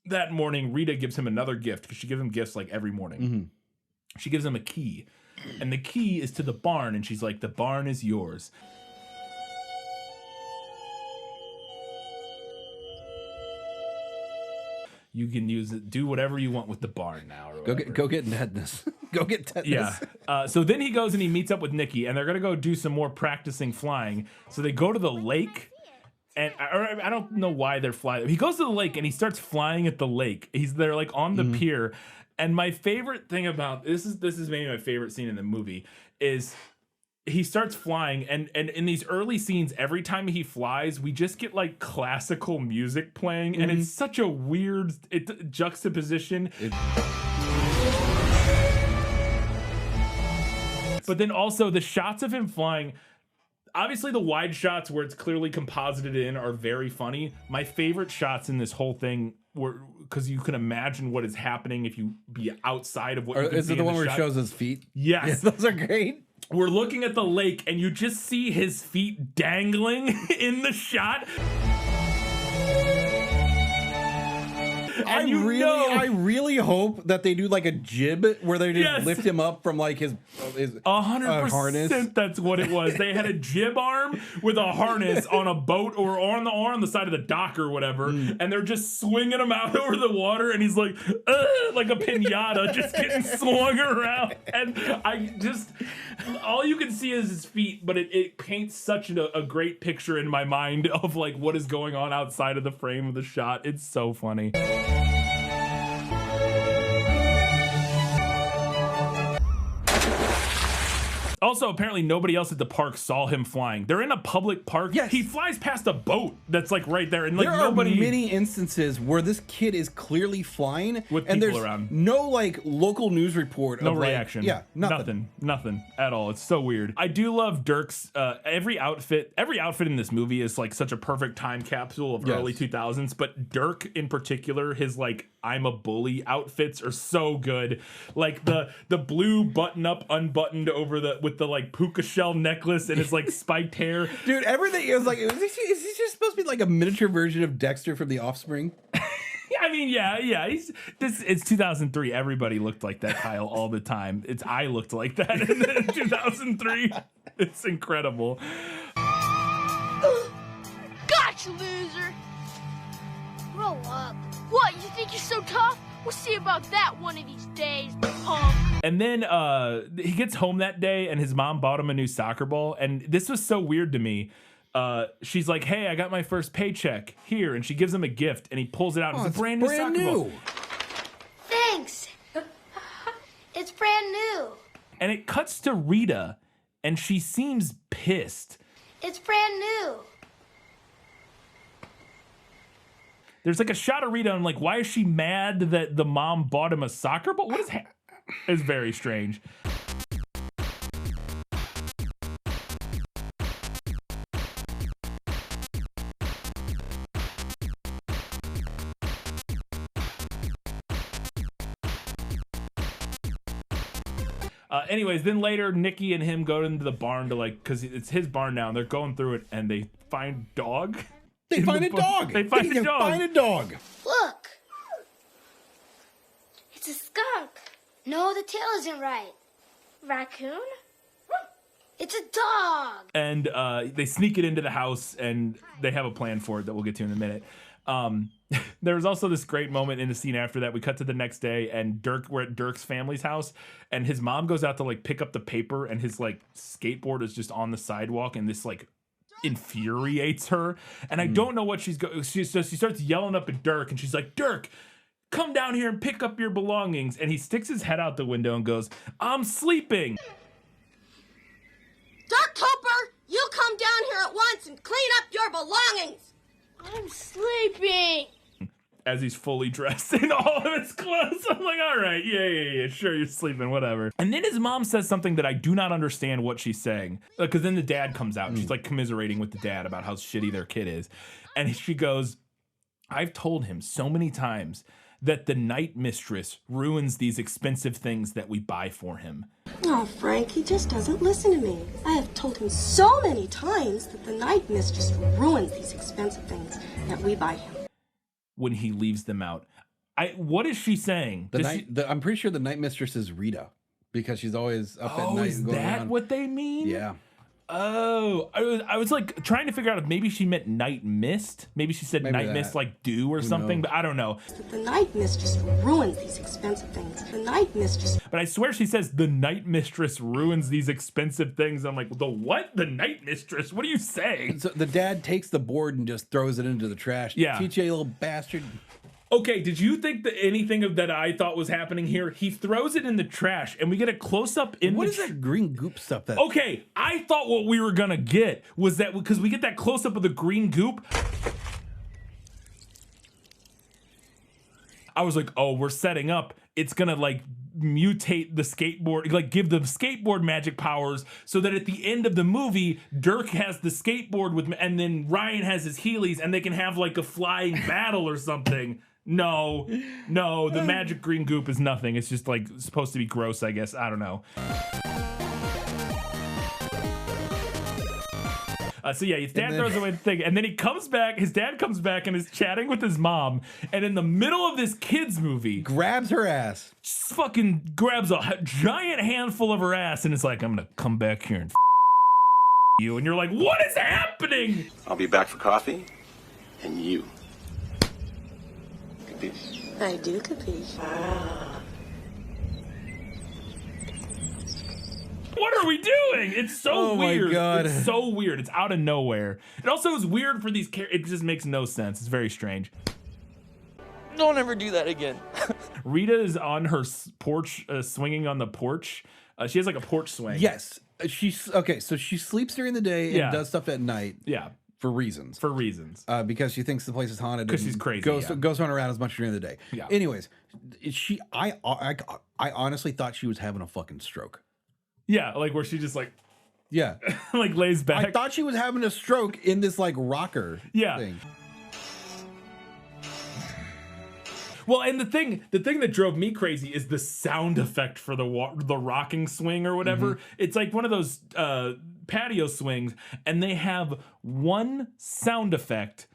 that morning, Rita gives him another gift because she gives him gifts like every morning. She gives him a key, and the key is to the barn, and she's like, "The barn is yours." You can use it, do whatever you want with the barn now. Or go get tetanus. Go get tetanus. Yeah. So then he goes and he meets up with Nikki, and they're gonna go do some more practicing flying. So they go to the lake, and I don't know why they're flying. He goes to the lake and he starts flying at the lake. They're like on the pier, and my favorite thing about this is maybe my favorite scene in the movie is. He starts flying, and in these early scenes, every time he flies, we just get like classical music playing, and it's such a weird juxtaposition. But then also the shots of him flying, obviously the wide shots where it's clearly composited in are very funny. My favorite shots in this whole thing were because you can imagine what is happening if you be outside of what you can is see it the in one where shot. it shows his feet? Yes. Yeah, those are great. We're looking at the lake and you just see his feet dangling in the shot. I really hope that they do like a jib where they just lift him up from like his 100%. harness. That's what it was. They had a jib arm with a harness on a boat or on the side of the dock or whatever, and they're just swinging him out over the water, and he's like a pinata just getting swung around, and all you can see is his feet, but it paints such a great picture in my mind of like what is going on outside of the frame of the shot. It's so funny. Also, apparently nobody else at the park saw him flying. They're in a public park. Yes. He flies past a boat that's like right there. And like there are many instances where this kid is clearly flying with and people there's around. No like local news report. No of, reaction. Like, Nothing at all. It's so weird. I do love Dirk's every outfit in this movie is like such a perfect time capsule of early 2000s, but Dirk in particular, his like I'm a bully outfits are so good. Like the blue button up unbuttoned over with the like puka shell necklace and his like spiked hair. Dude, everything is like, is he just supposed to be like a miniature version of Dexter from The Offspring? I mean, yeah. It's 2003. Everybody looked like that, Kyle, all the time. I looked like that in 2003. It's incredible. Gotcha, loser. Grow up. What, you think you're so tough? We'll see about that one of these days, punk. And then he gets home that day and his mom bought him a new soccer ball. And this was so weird to me. She's like, hey, I got my first paycheck here. And she gives him a gift and he pulls it out. It's a brand new soccer ball. Thanks. It's brand new. And it cuts to Rita and she seems pissed. It's brand new. There's like a shot of Rita and I'm like, why is she mad that the mom bought him a soccer ball? What is it's very strange. Anyways, then later Nikki and him go into the barn to like, because it's his barn now, and they're going through it and they find dog. They find a dog. They find a dog. Look. It's a skunk. No, the tail isn't right. Raccoon? It's a dog. And they sneak it into the house, and they have a plan for it that we'll get to in a minute. There's also this great moment in the scene after that. We cut to the next day, and we're at Dirk's family's house, and his mom goes out to like pick up the paper, and his like skateboard is just on the sidewalk, and this like infuriates her. And I don't know what she starts yelling up at Dirk, and she's like, Dirk, come down here and pick up your belongings. And he sticks his head out the window and goes, I'm sleeping. Dirk Cooper, you come down here at once and clean up your belongings. I'm sleeping. As he's fully dressed in all of his clothes. I'm like, all right, yeah, sure, you're sleeping, whatever. And then his mom says something that I do not understand what she's saying. Because then the dad comes out and she's like commiserating with the dad about how shitty their kid is. And she goes, I've told him so many times that the night mistress ruins these expensive things that we buy for him. Oh, Frank, he just doesn't listen to me. I have told him so many times that the night mistress ruins these expensive things that we buy him. When he leaves them out. What is she saying? I'm pretty sure the night mistress is Rita because she's always up at night. Is and going that around. what they mean? Yeah. Oh, I was like trying to figure out if maybe she meant night mist. Maybe she said night mist like dew or something, but I don't know. The night mistress ruins these expensive things. The night mistress. But I swear she says the night mistress ruins these expensive things. I'm like, the what? The night mistress? What are you saying? So the dad takes the board and just throws it into the trash. Yeah. TJ, little bastard. Okay, did you think that anything of that I thought was happening here? He throws it in the trash, and we get a close-up in What is that green goop stuff? That Okay, I thought what we were gonna get was that because we get that close-up of the green goop. I was like, oh, we're setting up. It's gonna like mutate the skateboard, like give the skateboard magic powers so that at the end of the movie, Dirk has the skateboard with, and then Ryan has his Heelys, and they can have like a flying battle or something. No, the magic green goop is nothing. It's just like supposed to be gross, I guess. I don't know. So yeah, his dad throws away the thing, and then he comes back. His dad comes back and is chatting with his mom, and in the middle of this kids movie, grabs her ass, just fucking grabs a giant handful of her ass, and it's like, I'm gonna come back here and you, and you're like, what is happening? I'll be back for coffee, and you. Capiche? I do capiche. What are we doing? It's so weird. My God. It's so weird. It's out of nowhere. It also is weird for these characters. It just makes no sense. It's very strange. Don't ever do that again. Rita is on her porch, swinging on the porch. She has like a porch swing. Yes. She's okay. So she sleeps during the day and does stuff at night. Yeah. For reasons. Because she thinks the place is haunted. Because she's crazy. Goes on around as much during the day. Yeah. Anyways, I honestly thought she was having a fucking stroke. Yeah, like where she just like, yeah, like lays back. I thought she was having a stroke in this like rocker thing. Well, and the thing that drove me crazy is the sound effect for the rocking swing or whatever. Mm-hmm. It's like one of those patio swings, and they have one sound effect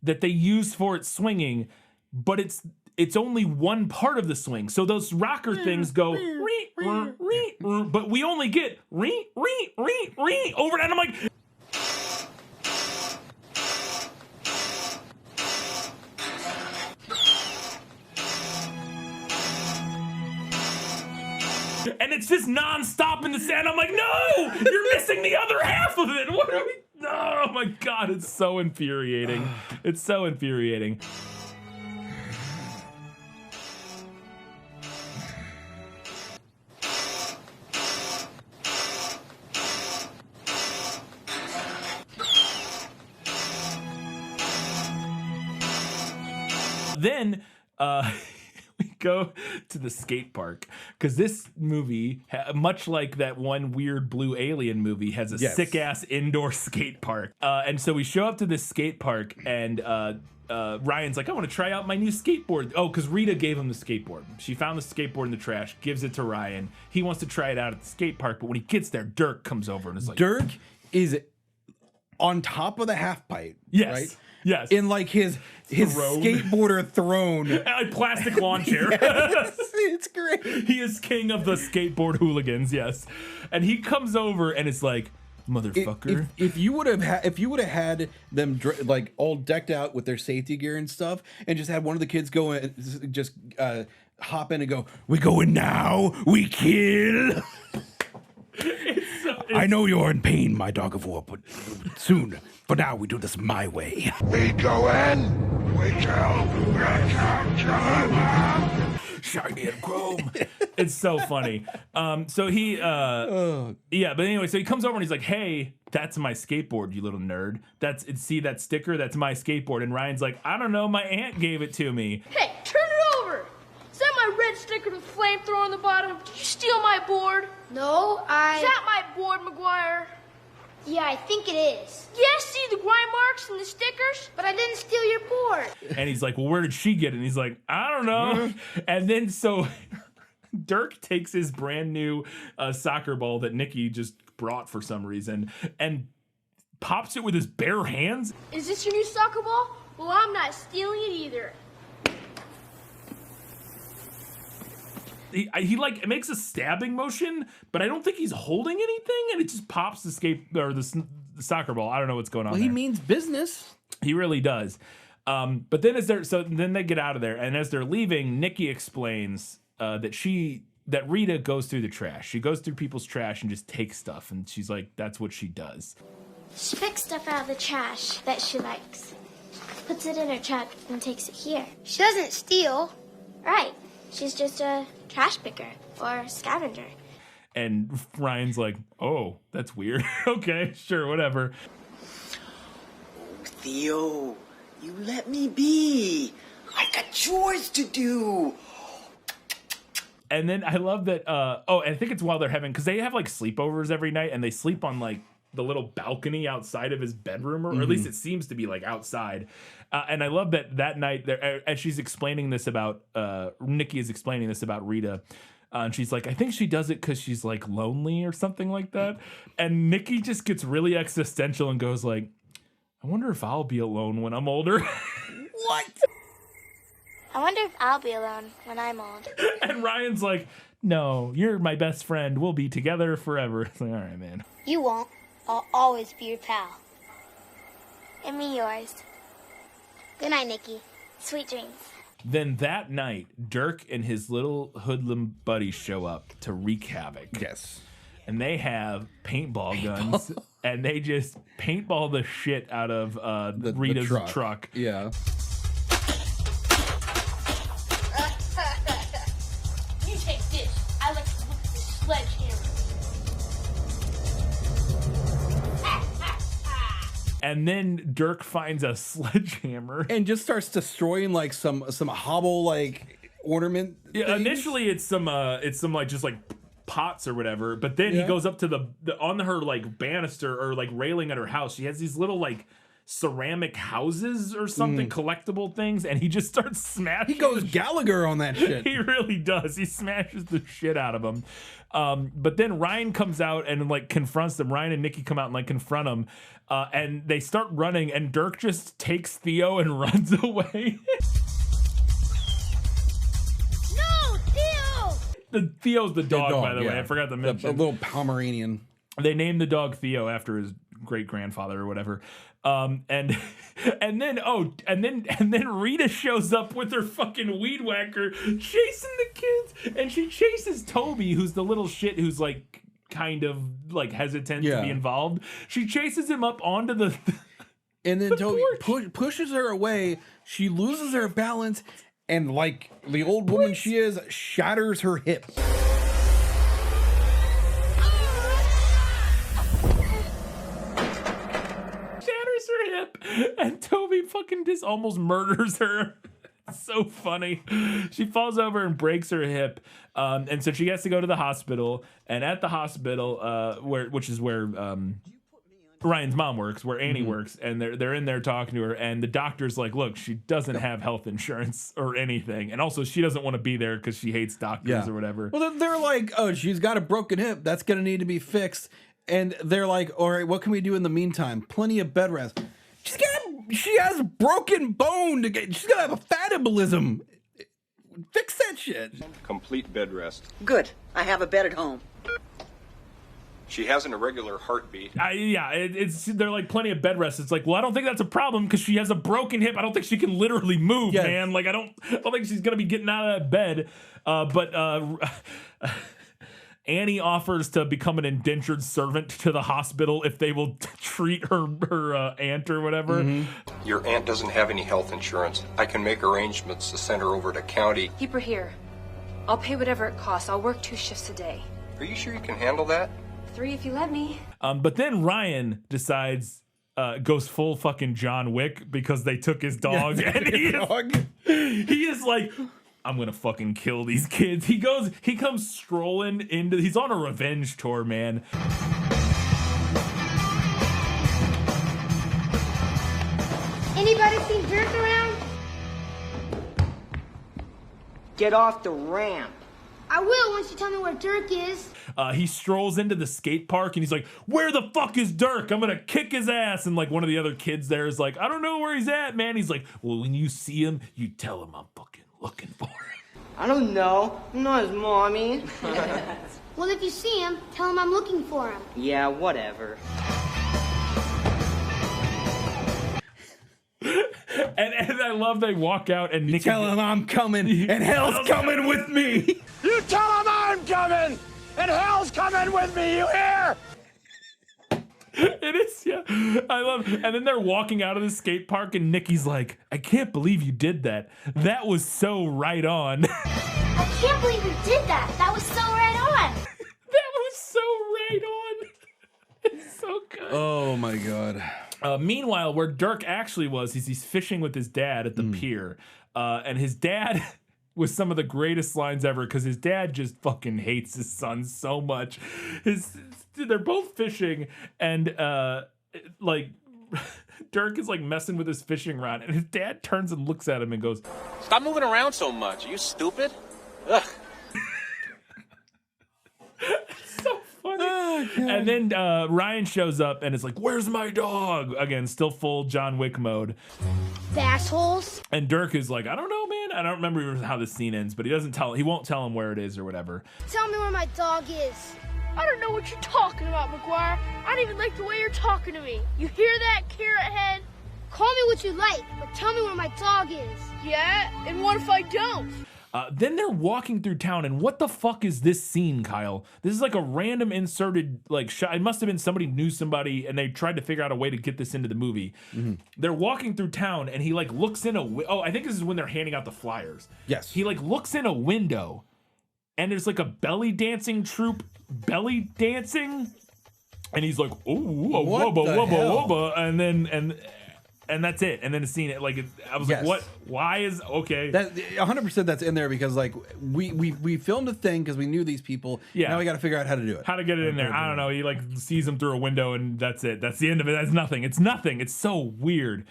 that they use for it swinging, but it's only one part of the swing. So those rocker things go but we only get over it, and I'm like, and it's just non-stop in the sand. I'm like, no, you're missing the other half of it. What are we? Oh my God, it's so infuriating. It's so infuriating. Then we go to the skate park because this movie, much like that one weird blue alien movie, has a sick ass indoor skate park. And so we show up to this skate park, and Ryan's like, I want to try out my new skateboard. Oh, because Rita gave him the skateboard. She found the skateboard in the trash, gives it to Ryan. He wants to try it out at the skate park, but when he gets there, Dirk comes over and is like, Dirk is on top of the half pipe. Yes. Right? Yes. In like his skateboarder throne. A plastic lawn chair. Yes, it's great. He is king of the skateboard hooligans, yes. And he comes over and it's like, motherfucker. If you would have had them like all decked out with their safety gear and stuff, and just had one of the kids go in, just hop in and go, we going now, we kill. I know you're in pain, my dog of war, but soon. For now, we do this my way. We go in, we kill, shiny and chrome. It's so funny. So he, but anyway, so he comes over and he's like, "Hey, that's my skateboard, you little nerd. See that sticker? That's my skateboard." And Ryan's like, "I don't know, my aunt gave it to me." Hey, turn it over. Is that my red sticker with flamethrower on the bottom? Did you steal my board? No, Is that my board, McGuire? Yeah, I think it is. Yes, see the grind marks and the stickers? But I didn't steal your board. And he's like, well, where did she get it? And he's like, I don't know. And then so Dirk takes his brand new soccer ball that Nikki just brought for some reason and pops it with his bare hands. Is this your new soccer ball? Well, I'm not stealing it either. he like makes a stabbing motion, but I don't think he's holding anything, and it just pops the soccer ball. I don't know what's going on. Well, he means business. He really does. But then then they get out of there, and as they're leaving, Nikki explains that Rita goes through the trash. She goes through people's trash and just takes stuff, and she's like, that's what she does. She picks stuff out of the trash that she likes, puts it in her truck, and takes it here. She doesn't steal. Right. She's just a trash picker or scavenger. And Ryan's like, oh, that's weird. Okay, sure, whatever. Theo, you let me be. I got chores to do. And then I love that, I think it's while they're having, because they have like sleepovers every night, and they sleep on like the little balcony outside of his bedroom, or at least it seems to be like outside. And I love that night, as she's explaining this about, Nikki is explaining this about Rita, and she's like, I think she does it because she's like lonely or something like that. And Nikki just gets really existential and goes like, I wonder if I'll be alone when I'm older. What? I wonder if I'll be alone when I'm old. And Ryan's like, no, you're my best friend. We'll be together forever. It's like, all right, man. You won't. I'll always be your pal. And me yours. Good night, Nikki. Sweet dreams. Then that night, Dirk and his little hoodlum buddies show up to wreak havoc. Yes. And they have paintball guns, and they just paintball the shit out of Rita's truck. Yeah. You take this. I like to look at this sledgehammer. And then Dirk finds a sledgehammer and just starts destroying like some hobble like ornament. Yeah, things. initially it's some like just like pots or whatever, but then he goes up to the on her like banister or like railing at her house. She has these little like ceramic houses or something, collectible things, and he just starts smashing. He goes Gallagher on that shit. He really does. He smashes the shit out of them. But then Ryan comes out and like confronts them. Ryan and Nikki come out and like confront him, and they start running, and Dirk just takes Theo and runs away. No, Theo! Theo's the dog, by the way. I forgot to mention. A little Pomeranian. They named the dog Theo after his great grandfather or whatever. And then Rita shows up with her fucking weed whacker chasing the kids, and she chases Toby, who's the little shit who's like kind of like hesitant to be involved. She chases him up onto the and then Toby pushes her away. She loses her balance, and like the old woman she is, shatters her hip. And Toby fucking just almost murders her. So funny. She falls over and breaks her hip, and so she has to go to the hospital. And at the hospital, which is where Ryan's mom works, where Annie works, and they're in there talking to her, and the doctor's like, look, she doesn't have health insurance or anything, and also she doesn't want to be there because she hates doctors or whatever. Well, they're like, oh, she's got a broken hip, that's gonna need to be fixed. And they're like, all right, what can we do in the meantime? Plenty of bed rest. She has broken bone to get. She's gonna have a fat embolism. Fix that shit. Complete bed rest. Good. I have a bed at home. She has an irregular heartbeat. They're like plenty of bed rest. It's like, well, I don't think that's a problem because she has a broken hip. I don't think she can literally move, man. Like I don't think she's gonna be getting out of that bed. But Annie offers to become an indentured servant to the hospital if they will treat her aunt or whatever. Your aunt doesn't have any health insurance. I can make arrangements to send her over to county. Keep her here. I'll pay whatever it costs. I'll work 2 shifts a day. Are you sure you can handle that? 3 if you let me. But then Ryan decides, goes full fucking John Wick because they took his dog. And he is like, I'm gonna fucking kill these kids. He comes strolling into, he's on a revenge tour, man. Anybody seen Dirk around? Get off the ramp. I will once you tell me where Dirk is. He strolls into the skate park and he's like, where the fuck is Dirk? I'm gonna kick his ass. And like one of the other kids there is like, I don't know where he's at, man. He's like, well, when you see him, you tell him I'm fucking looking for him. I don't know. I'm not his mommy. Well, if you see him, tell him I'm looking for him. Yeah, whatever. And I love they walk out and Nikki tell him I'm coming and hell's coming with me. You tell him I'm coming, and hell's coming with me, you hear? It is, yeah. I love it. And then they're walking out of the skate park and Nikki's like, I can't believe you did that. That was so right on. I can't believe you did that. That was so right on. That was so right on. It's so good. Oh my God. Meanwhile, where Dirk actually was, he's fishing with his dad at the pier. And his dad was some of the greatest lines ever because his dad just fucking hates his son so much. They're both fishing and like Dirk is like messing with his fishing rod and his dad turns and looks at him and goes, Stop moving around so much. Are you stupid? Ugh. So funny. And then Ryan shows up and is like, where's my dog? Again, still full John Wick mode. Assholes. And Dirk is like, I don't know, man. I don't remember how the scene ends, but he won't tell him where it is or whatever. Tell me where my dog is. I don't know what you're talking about, McGuire. I don't even like the way you're talking to me. You hear that, carrot head? Call me what you like, but tell me where my dog is. Yeah? And what if I don't? Then they're walking through town, and what the fuck is this scene, Kyle? This is like a random inserted like shot. It must have been somebody knew somebody, and they tried to figure out a way to get this into the movie. Mm-hmm. They're walking through town, and he like looks in I think this is when they're handing out the flyers. Yes. He like looks in a window, and there's like a belly dancing troupe belly dancing, and he's like, oh, wubba, wubba, wubba, and that's it. And then the scene, I was like, what? Why is okay? That 100% that's in there because like we filmed a thing because we knew these people. Yeah. Now we got to figure out how to do it. How to get it in there? I don't know. He like sees them through a window and that's it. That's the end of it. That's nothing. It's nothing. It's so weird.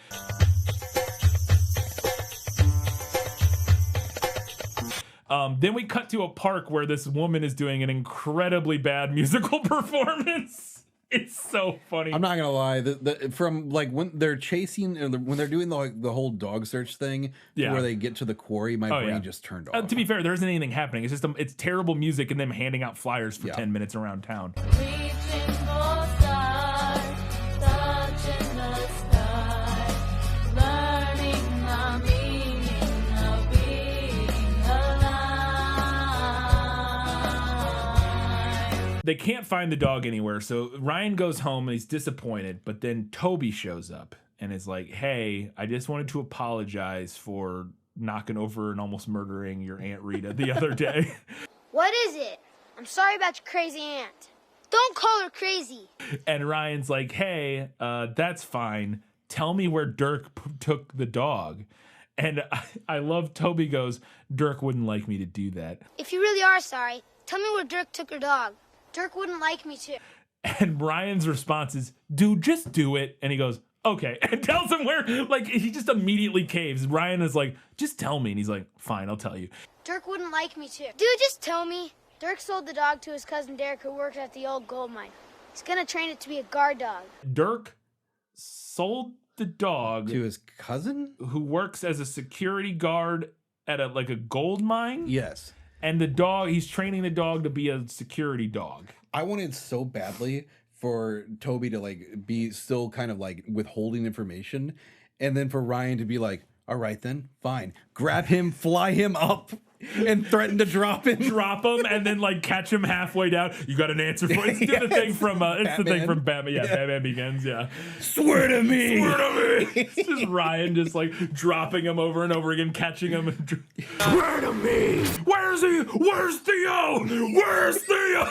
Then we cut to a park where this woman is doing an incredibly bad musical performance. It's so funny. I'm not gonna lie. From like when they're chasing, when they're doing the whole dog search thing, where they get to the quarry, my brain just turned off. To be fair, there isn't anything happening. It's just it's terrible music and them handing out flyers for 10 minutes around town. They can't find the dog anywhere, so Ryan goes home and he's disappointed, but then Toby shows up and is like, hey, I just wanted to apologize for knocking over and almost murdering your Aunt Rita the other day. What is it? I'm sorry about your crazy aunt. Don't call her crazy. And Ryan's like, hey, that's fine. Tell me where Dirk took the dog. And I love Toby goes, Dirk wouldn't like me to do that. If you really are sorry, tell me where Dirk took your dog. Dirk wouldn't like me to. And Ryan's response is, dude, just do it. And he goes, okay. And tells him where, like, he just immediately caves. Ryan is like, just tell me. And he's like, fine, I'll tell you. Dirk wouldn't like me to. Dude, just tell me. Dirk sold the dog to his cousin Derek, who works at the old gold mine. He's gonna train it to be a guard dog. Dirk sold the dog to his cousin? Who works as a security guard at a gold mine? Yes. And the dog, he's training the dog to be a security dog. I wanted so badly for Toby to like be still kind of like withholding information, and then for Ryan to be like, all right then, fine. Grab him, fly him up, and threaten to drop him. Drop him and then like catch him halfway down. You got an answer for it. It's the thing from the thing from Batman. Yeah, Batman Begins, yeah. Swear to me. Swear to me. It's just Ryan just like dropping him over and over again, catching him. Swear to me. Where's he? Where's Theo? Where's Theo?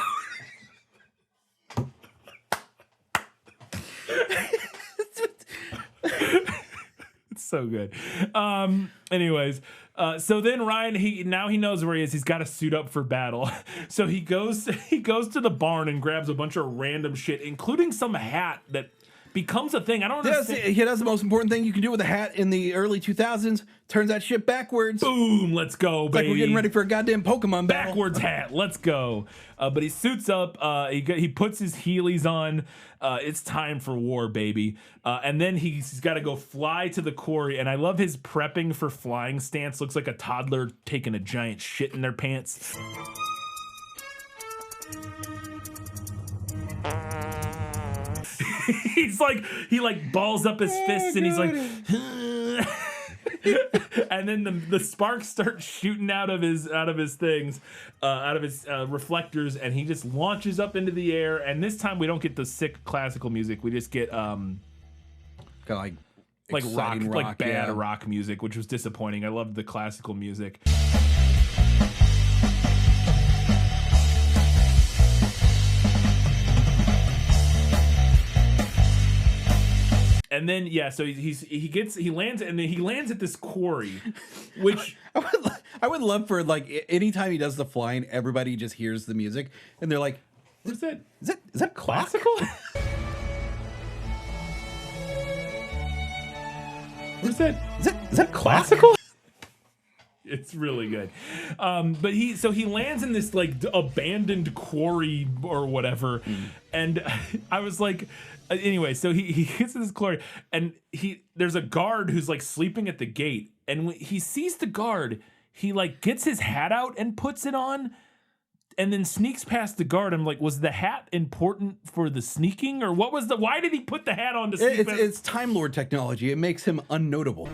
It's so good. Anyways, so then Ryan, he knows where he is. He's got to suit up for battle. So he goes to the barn and grabs a bunch of random shit, including some hat that becomes a thing. I don't understand. That's the most important thing you can do with a hat in the early 2000s. Turns that shit backwards. Boom, let's go, It's baby. like we're getting ready for a goddamn Pokemon battle. Backwards hat, let's go. But he suits up. He puts his Heelys on. It's time for war, baby. And then he's got to go fly to the quarry. And I love his prepping for flying stance. Looks like a toddler taking a giant shit in their pants. He balls up his fists and he's like, and then the sparks start shooting out of his things, out of his reflectors, and he just launches up into the air. And this time we don't get the sick classical music. We just get kind of like rock, like bad yeah. rock music, which was disappointing. I loved the classical music. And then so he lands at this quarry, which I would love for like anytime he does the flying, everybody just hears the music and they're like, "What's that? Is that classical?" What's that? Is that classical? It's really good. But he lands in this like abandoned quarry or whatever, and I was like. Anyway, so he gets to this quarry, and there's a guard who's like sleeping at the gate, and when he sees the guard, he like gets his hat out and puts it on, and then sneaks past the guard. I'm like, was the hat important for the sneaking, or why did he put the hat on to sneak? It's Time Lord technology. It makes him unnotable.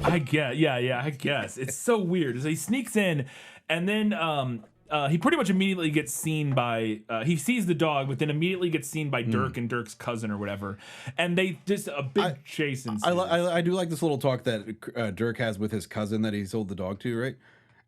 I guess. It's so weird. So he sneaks in, and then he pretty much immediately gets seen by, he sees the dog, but then immediately gets seen by Dirk and Dirk's cousin or whatever. And they just, a big chase ensues. I do like this little talk that Dirk has with his cousin that he sold the dog to, right?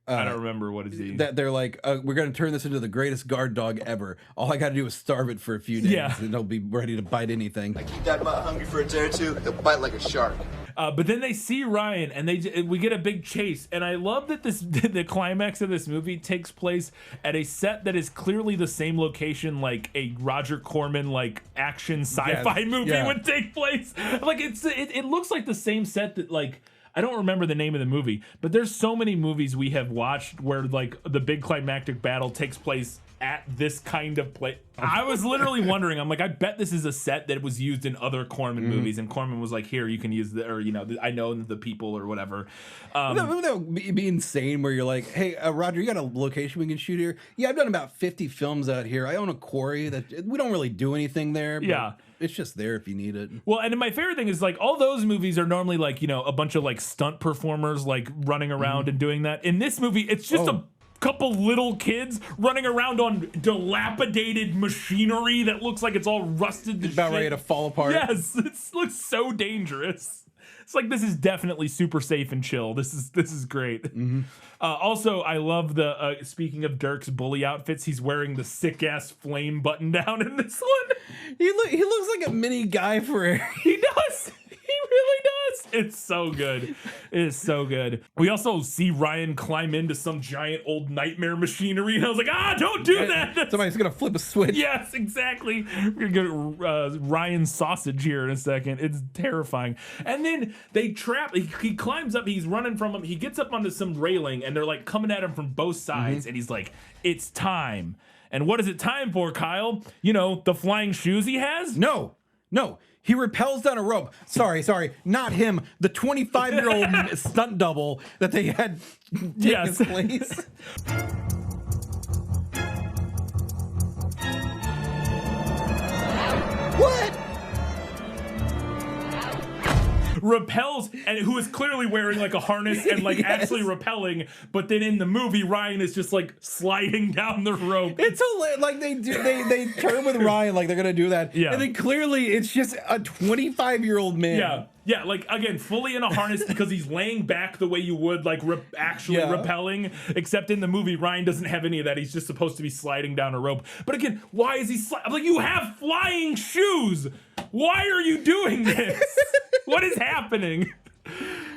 I don't remember what is he. That they're like, we're going to turn this into the greatest guard dog ever. All I got to do is starve it for a few days, and it'll be ready to bite anything. Keep that mutt hungry for a day or two, it'll bite like a shark. But then they see Ryan, and we get a big chase. And I love that the climax of this movie takes place at a set that is clearly the same location like a Roger Corman like action sci-fi movie would take place. Like it looks like the same set that like. I don't remember the name of the movie, but there's so many movies we have watched where like the big climactic battle takes place at this kind of place. I was literally wondering, I'm like, I bet this is a set that was used in other Corman movies, and Corman was like, here, you can use I know the people or whatever. That would be insane where you're like, hey, Roger, you got a location we can shoot here? Yeah, I've done about 50 films out here. I own a quarry that we don't really do anything there. But it's just there if you need it. Well, and my favorite thing is like all those movies are normally like, a bunch of like stunt performers like running around and doing that. In this movie, it's just a couple little kids running around on dilapidated machinery that looks like it's all rusted to about ready to fall apart. Yes, it looks so dangerous. It's like this is definitely super safe and chill. This is great. Also, I love the speaking of Dirk's bully outfits, he's wearing the sick ass flame button down in this one. He looks like a mini Guy Fieri. He does. He really does. It's so good. It is so good. We also see Ryan climb into some giant old nightmare machinery, and I was like, don't do that. Somebody's gonna flip a switch. Yes, exactly. We're gonna get Ryan's sausage here in a second. It's terrifying. And then they trap. He climbs up. He's running from him. He gets up onto some railing, and they're like coming at him from both sides. And he's like, "It's time." And what is it time for, Kyle? The flying shoes he has? No. He rappels down a rope. Sorry, not him. The 25-year-old stunt double that they had take his place. What? Rappels, and who is clearly wearing like a harness and like actually rappelling, but then in the movie Ryan is just like sliding down the rope. It's like they turn with Ryan like they're gonna do that, and then clearly it's just a 25-year-old man. Yeah, like again, fully in a harness because he's laying back the way you would like actually rappelling. Except in the movie, Ryan doesn't have any of that. He's just supposed to be sliding down a rope. But again, why is he? I'm like, you have flying shoes. Why are you doing this? What is happening?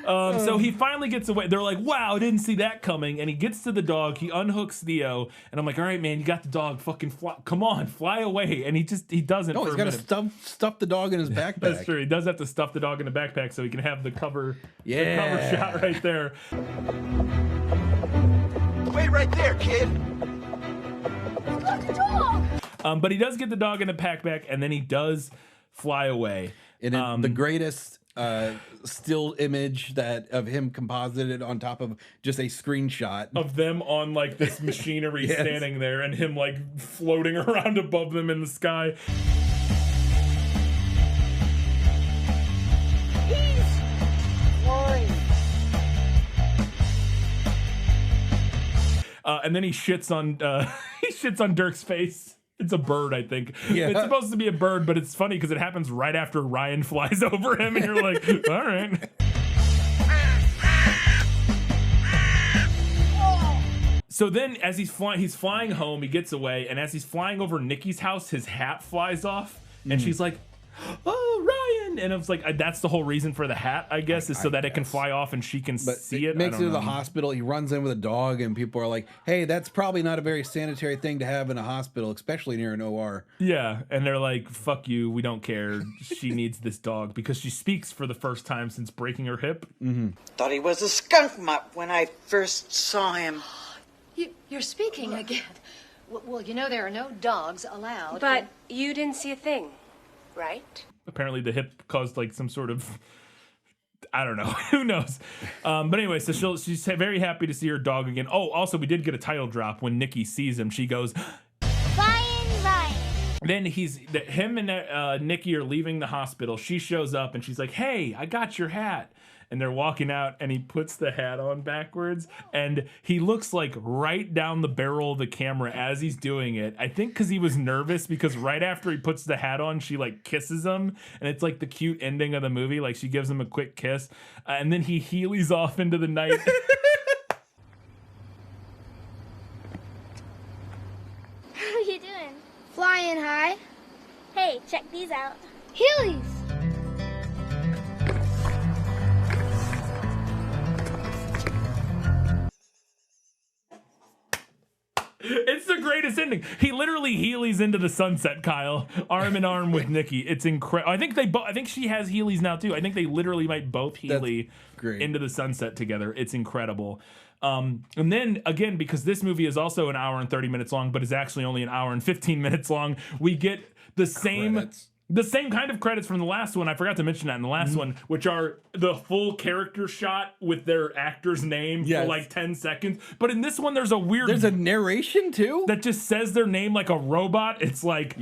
So he finally gets away. They're like, wow, I didn't see that coming. And he gets to the dog. He unhooks Theo. And I'm like, all right, man, you got the dog. Fucking fly. Come on, fly away. And he doesn't. No, he's got to stuff the dog in his backpack. That's true. He does have to stuff the dog in the backpack so he can have the cover shot right there. Wait right there, kid. Got the dog. But he does get the dog in the backpack, and then he does fly away. And the greatest still image of him composited on top of just a screenshot of them on like this machinery standing there, and him like floating around above them in the sky. He's flying. And then he shits on Dirk's face. It's a bird, I think. Yeah. It's supposed to be a bird, but it's funny because it happens right after Ryan flies over him, and you're like, all right. So then, as he's flying home, he gets away, and as he's flying over Nikki's house, his hat flies off, and she's like, oh, Ryan. And it's like, that's the whole reason for the hat, I guess, is so that it can fly off and she can see it. Makes it to the hospital. He runs in with a dog, and people are like, hey, that's probably not a very sanitary thing to have in a hospital, especially near an OR. Yeah. And they're like, fuck you. We don't care. She needs this dog because she speaks for the first time since breaking her hip. Mm-hmm. Thought he was a skunk mutt when I first saw him. You're speaking again. Well, you know there are no dogs allowed. But you didn't see a thing, right? Apparently the hip caused like some sort of, I don't know, who knows. But anyway, so she's very happy to see her dog again. Oh, also we did get a title drop when Nikki sees him. She goes, Flyin Ryan. Then him and Nikki are leaving the hospital. She shows up and she's like, hey, I got your hat. And they're walking out, and he puts the hat on backwards, and he looks like right down the barrel of the camera as he's doing it. I think because he was nervous, because right after he puts the hat on, she like kisses him, and it's like the cute ending of the movie. Like she gives him a quick kiss, and then he Heelys off into the night. How you doing? Flying high. Hey, check these out. Heelys. It's the greatest ending. He literally Heelys into the sunset, Kyle, arm in arm with Nikki. It's incredible. I think she has Heelys now too. I think they literally might both Heely into the sunset together. It's incredible. And then again, because this movie is also an hour and 30 minutes long, but is actually only an hour and 15 minutes long, we get the same kind of credits from the last one. I forgot to mention that in the last one, which are the full character shot with their actor's name for like 10 seconds. But in this one, there's a narration too that just says their name like a robot. It's like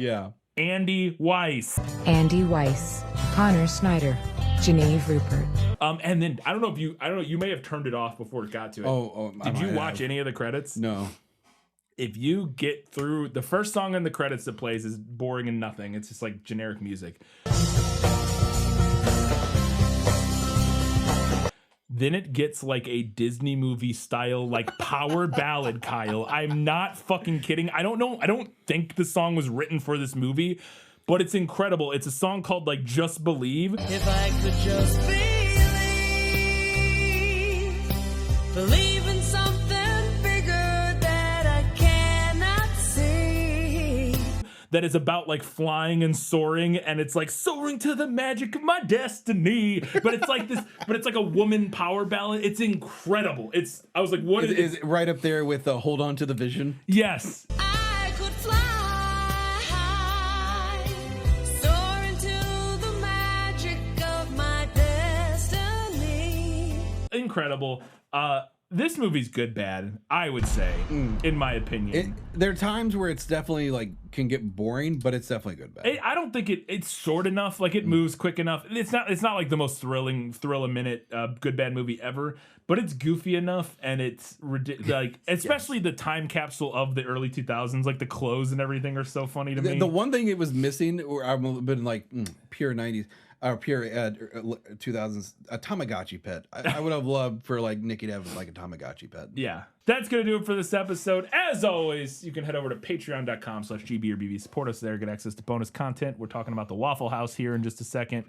Andy Weiss, Andy Weiss, Connor Snyder, Genevieve Rupert. And then I don't know, you may have turned it off before it got to it. Did you watch any of the credits? No. If you get through the first song in the credits that plays is boring and nothing. It's just like generic music. Then it gets like a Disney movie style, like power ballad, Kyle. I'm not fucking kidding. I don't know. I don't think the song was written for this movie, but it's incredible. It's a song called like Just Believe. If I could just believe in something bigger that I cannot see. That is about like flying and soaring, and it's like soaring to the magic of my destiny. But it's like this, but it's like a woman power ballad. It's incredible. I was like, what is it right up there with Hold On to the Vision? Yes. I could fly high, soar into the magic of my destiny. Incredible. This movie's good bad, I would say, in my opinion. There are times where it's definitely like can get boring, but it's definitely good bad. I don't think it's short enough. Like it moves quick enough. It's not like the most thrill a minute good bad movie ever, but it's goofy enough, and it's like especially the time capsule of the early 2000s. Like the clothes and everything are so funny to me. The one thing it was missing, or I've been like pure 90s. 2000s, a Tamagotchi pet. I would have loved for like Nikki to have like a Tamagotchi pet. Yeah. That's going to do it for this episode. As always, you can head over to patreon.com/GBorBB. Support us there. Get access to bonus content. We're talking about the Waffle House here in just a second.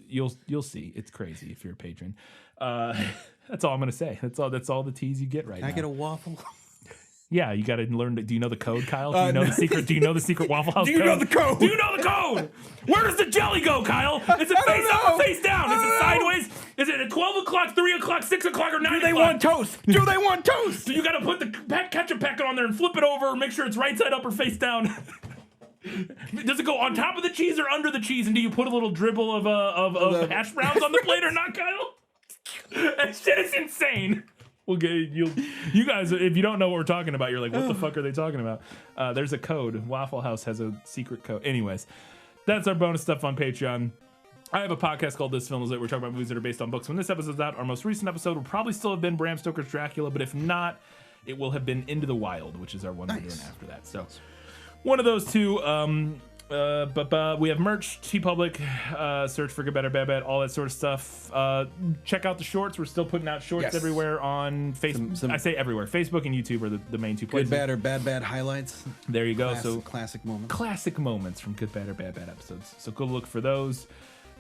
You'll see. It's crazy if you're a patron. That's all I'm going to say. That's all the tease you get right now. Can I get a waffle? Yeah, you got to learn. Do you know the code, Kyle? Do you know the secret? Do you know the secret Waffle House? Do you know the code? Do you know the code? Where does the jelly go, Kyle? Is it face up or face down? Is it sideways? Is it at 12 o'clock, 3 o'clock, 6 o'clock, or 9 o'clock? Do they want toast? Do they want toast? So you got to put the ketchup packet on there and flip it over. Make sure it's right side up or face down. Does it go on top of the cheese or under the cheese? And do you put a little dribble of hash browns on the plate or not, Kyle? That shit is insane. We'll get you guys. If you don't know what we're talking about, you're like, what the fuck are they talking about? There's a code. Waffle House has a secret code. Anyways, that's our bonus stuff on Patreon. I have a podcast called This Film Is Lit. We're talking about movies that are based on books. When this episode's out, our most recent episode will probably still have been Bram Stoker's Dracula, but if not, it will have been Into the Wild, which is our one we're doing after that. So one of those two. But we have merch, TeePublic, search for Good Bad or Bad Bad, all that sort of stuff. Check out the shorts. We're still putting out shorts everywhere on Facebook. I say everywhere. Facebook and YouTube are the main two places. Good Bad or Bad Bad highlights. There you go. Classic moments. Classic moments from Good Bad or Bad Bad episodes. So go look for those.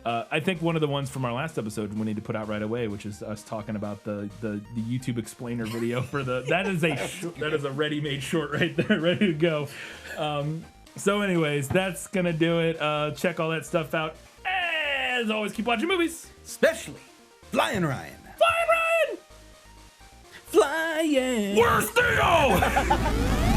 I think one of the ones from our last episode we need to put out right away, which is us talking about the YouTube explainer video for that is a ready-made short right there, ready to go. So anyways, that's gonna do it. Check all that stuff out. As always, keep watching movies. Especially Flyin Ryan. Flyin Ryan! Flying! Where's Theo?